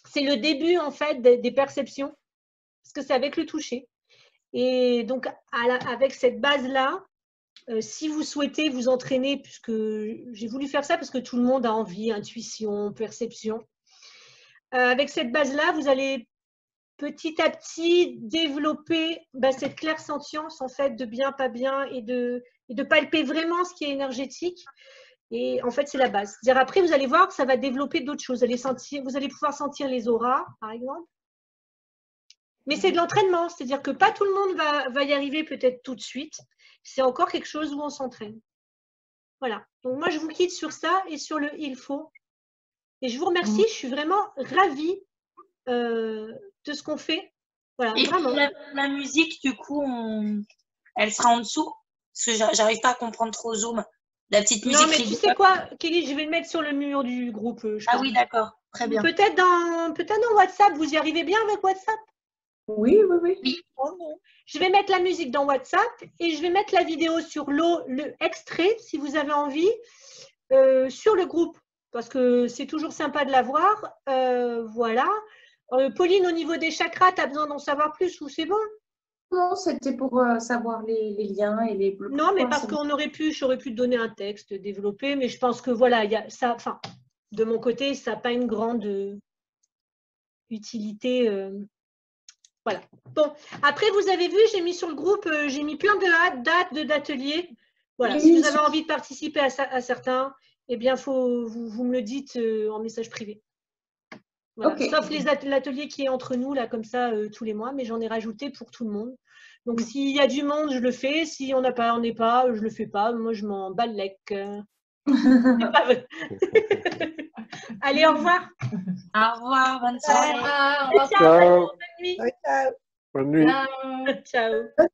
c'est le début en fait des perceptions, parce que c'est avec le toucher. Et donc, avec cette base-là, si vous souhaitez vous entraîner, puisque j'ai voulu faire ça parce que tout le monde a envie, intuition, perception. Avec cette base-là, vous allez petit à petit développer cette clairsentience en fait de bien, pas bien et de palper vraiment ce qui est énergétique. Et en fait, c'est la base. C'est-à-dire après, vous allez voir que ça va développer d'autres choses. Vous allez pouvoir sentir les auras, par exemple. Mais c'est de l'entraînement, c'est-à-dire que pas tout le monde va y arriver peut-être tout de suite. C'est encore quelque chose où on s'entraîne. Voilà. Donc moi, je vous quitte sur ça et sur le il faut. Et je vous remercie. Je suis vraiment ravie de ce qu'on fait. Voilà, et vraiment. La musique, du coup, elle sera en dessous parce que j'arrive pas à comprendre trop Zoom. La petite musique. Non, mais tu sais quoi, Kelly, je vais le mettre sur le mur du groupe. Ah oui, d'accord. Très bien. Peut-être dans WhatsApp. Vous y arrivez bien avec WhatsApp? Oui. Oh, je vais mettre la musique dans WhatsApp et je vais mettre la vidéo sur le extrait, si vous avez envie, sur le groupe. Parce que c'est toujours sympa de la voir. Voilà. Pauline, au niveau des chakras, tu as besoin d'en savoir plus ou c'est bon? Non, c'était pour savoir les liens et les blocs. Non, mais parce qu'on j'aurais pu te donner un texte développé, mais je pense que voilà, de mon côté, ça n'a pas une grande utilité Voilà. Bon, après, vous avez vu, j'ai mis sur le groupe, j'ai mis plein de dates d'ateliers. Voilà, si vous avez envie de participer à certains, eh bien, vous me le dites en message privé. Voilà. Okay. Sauf l'atelier qui est entre nous, là, comme ça, tous les mois, mais j'en ai rajouté pour tout le monde. Donc, s'il y a du monde, je le fais. Si on n'est pas, je le fais pas. Moi, je m'en bats le lec. Allez, au revoir. Au revoir, bonne soirée. Ciao. Bonne nuit. Bonne nuit. Ciao. Ciao.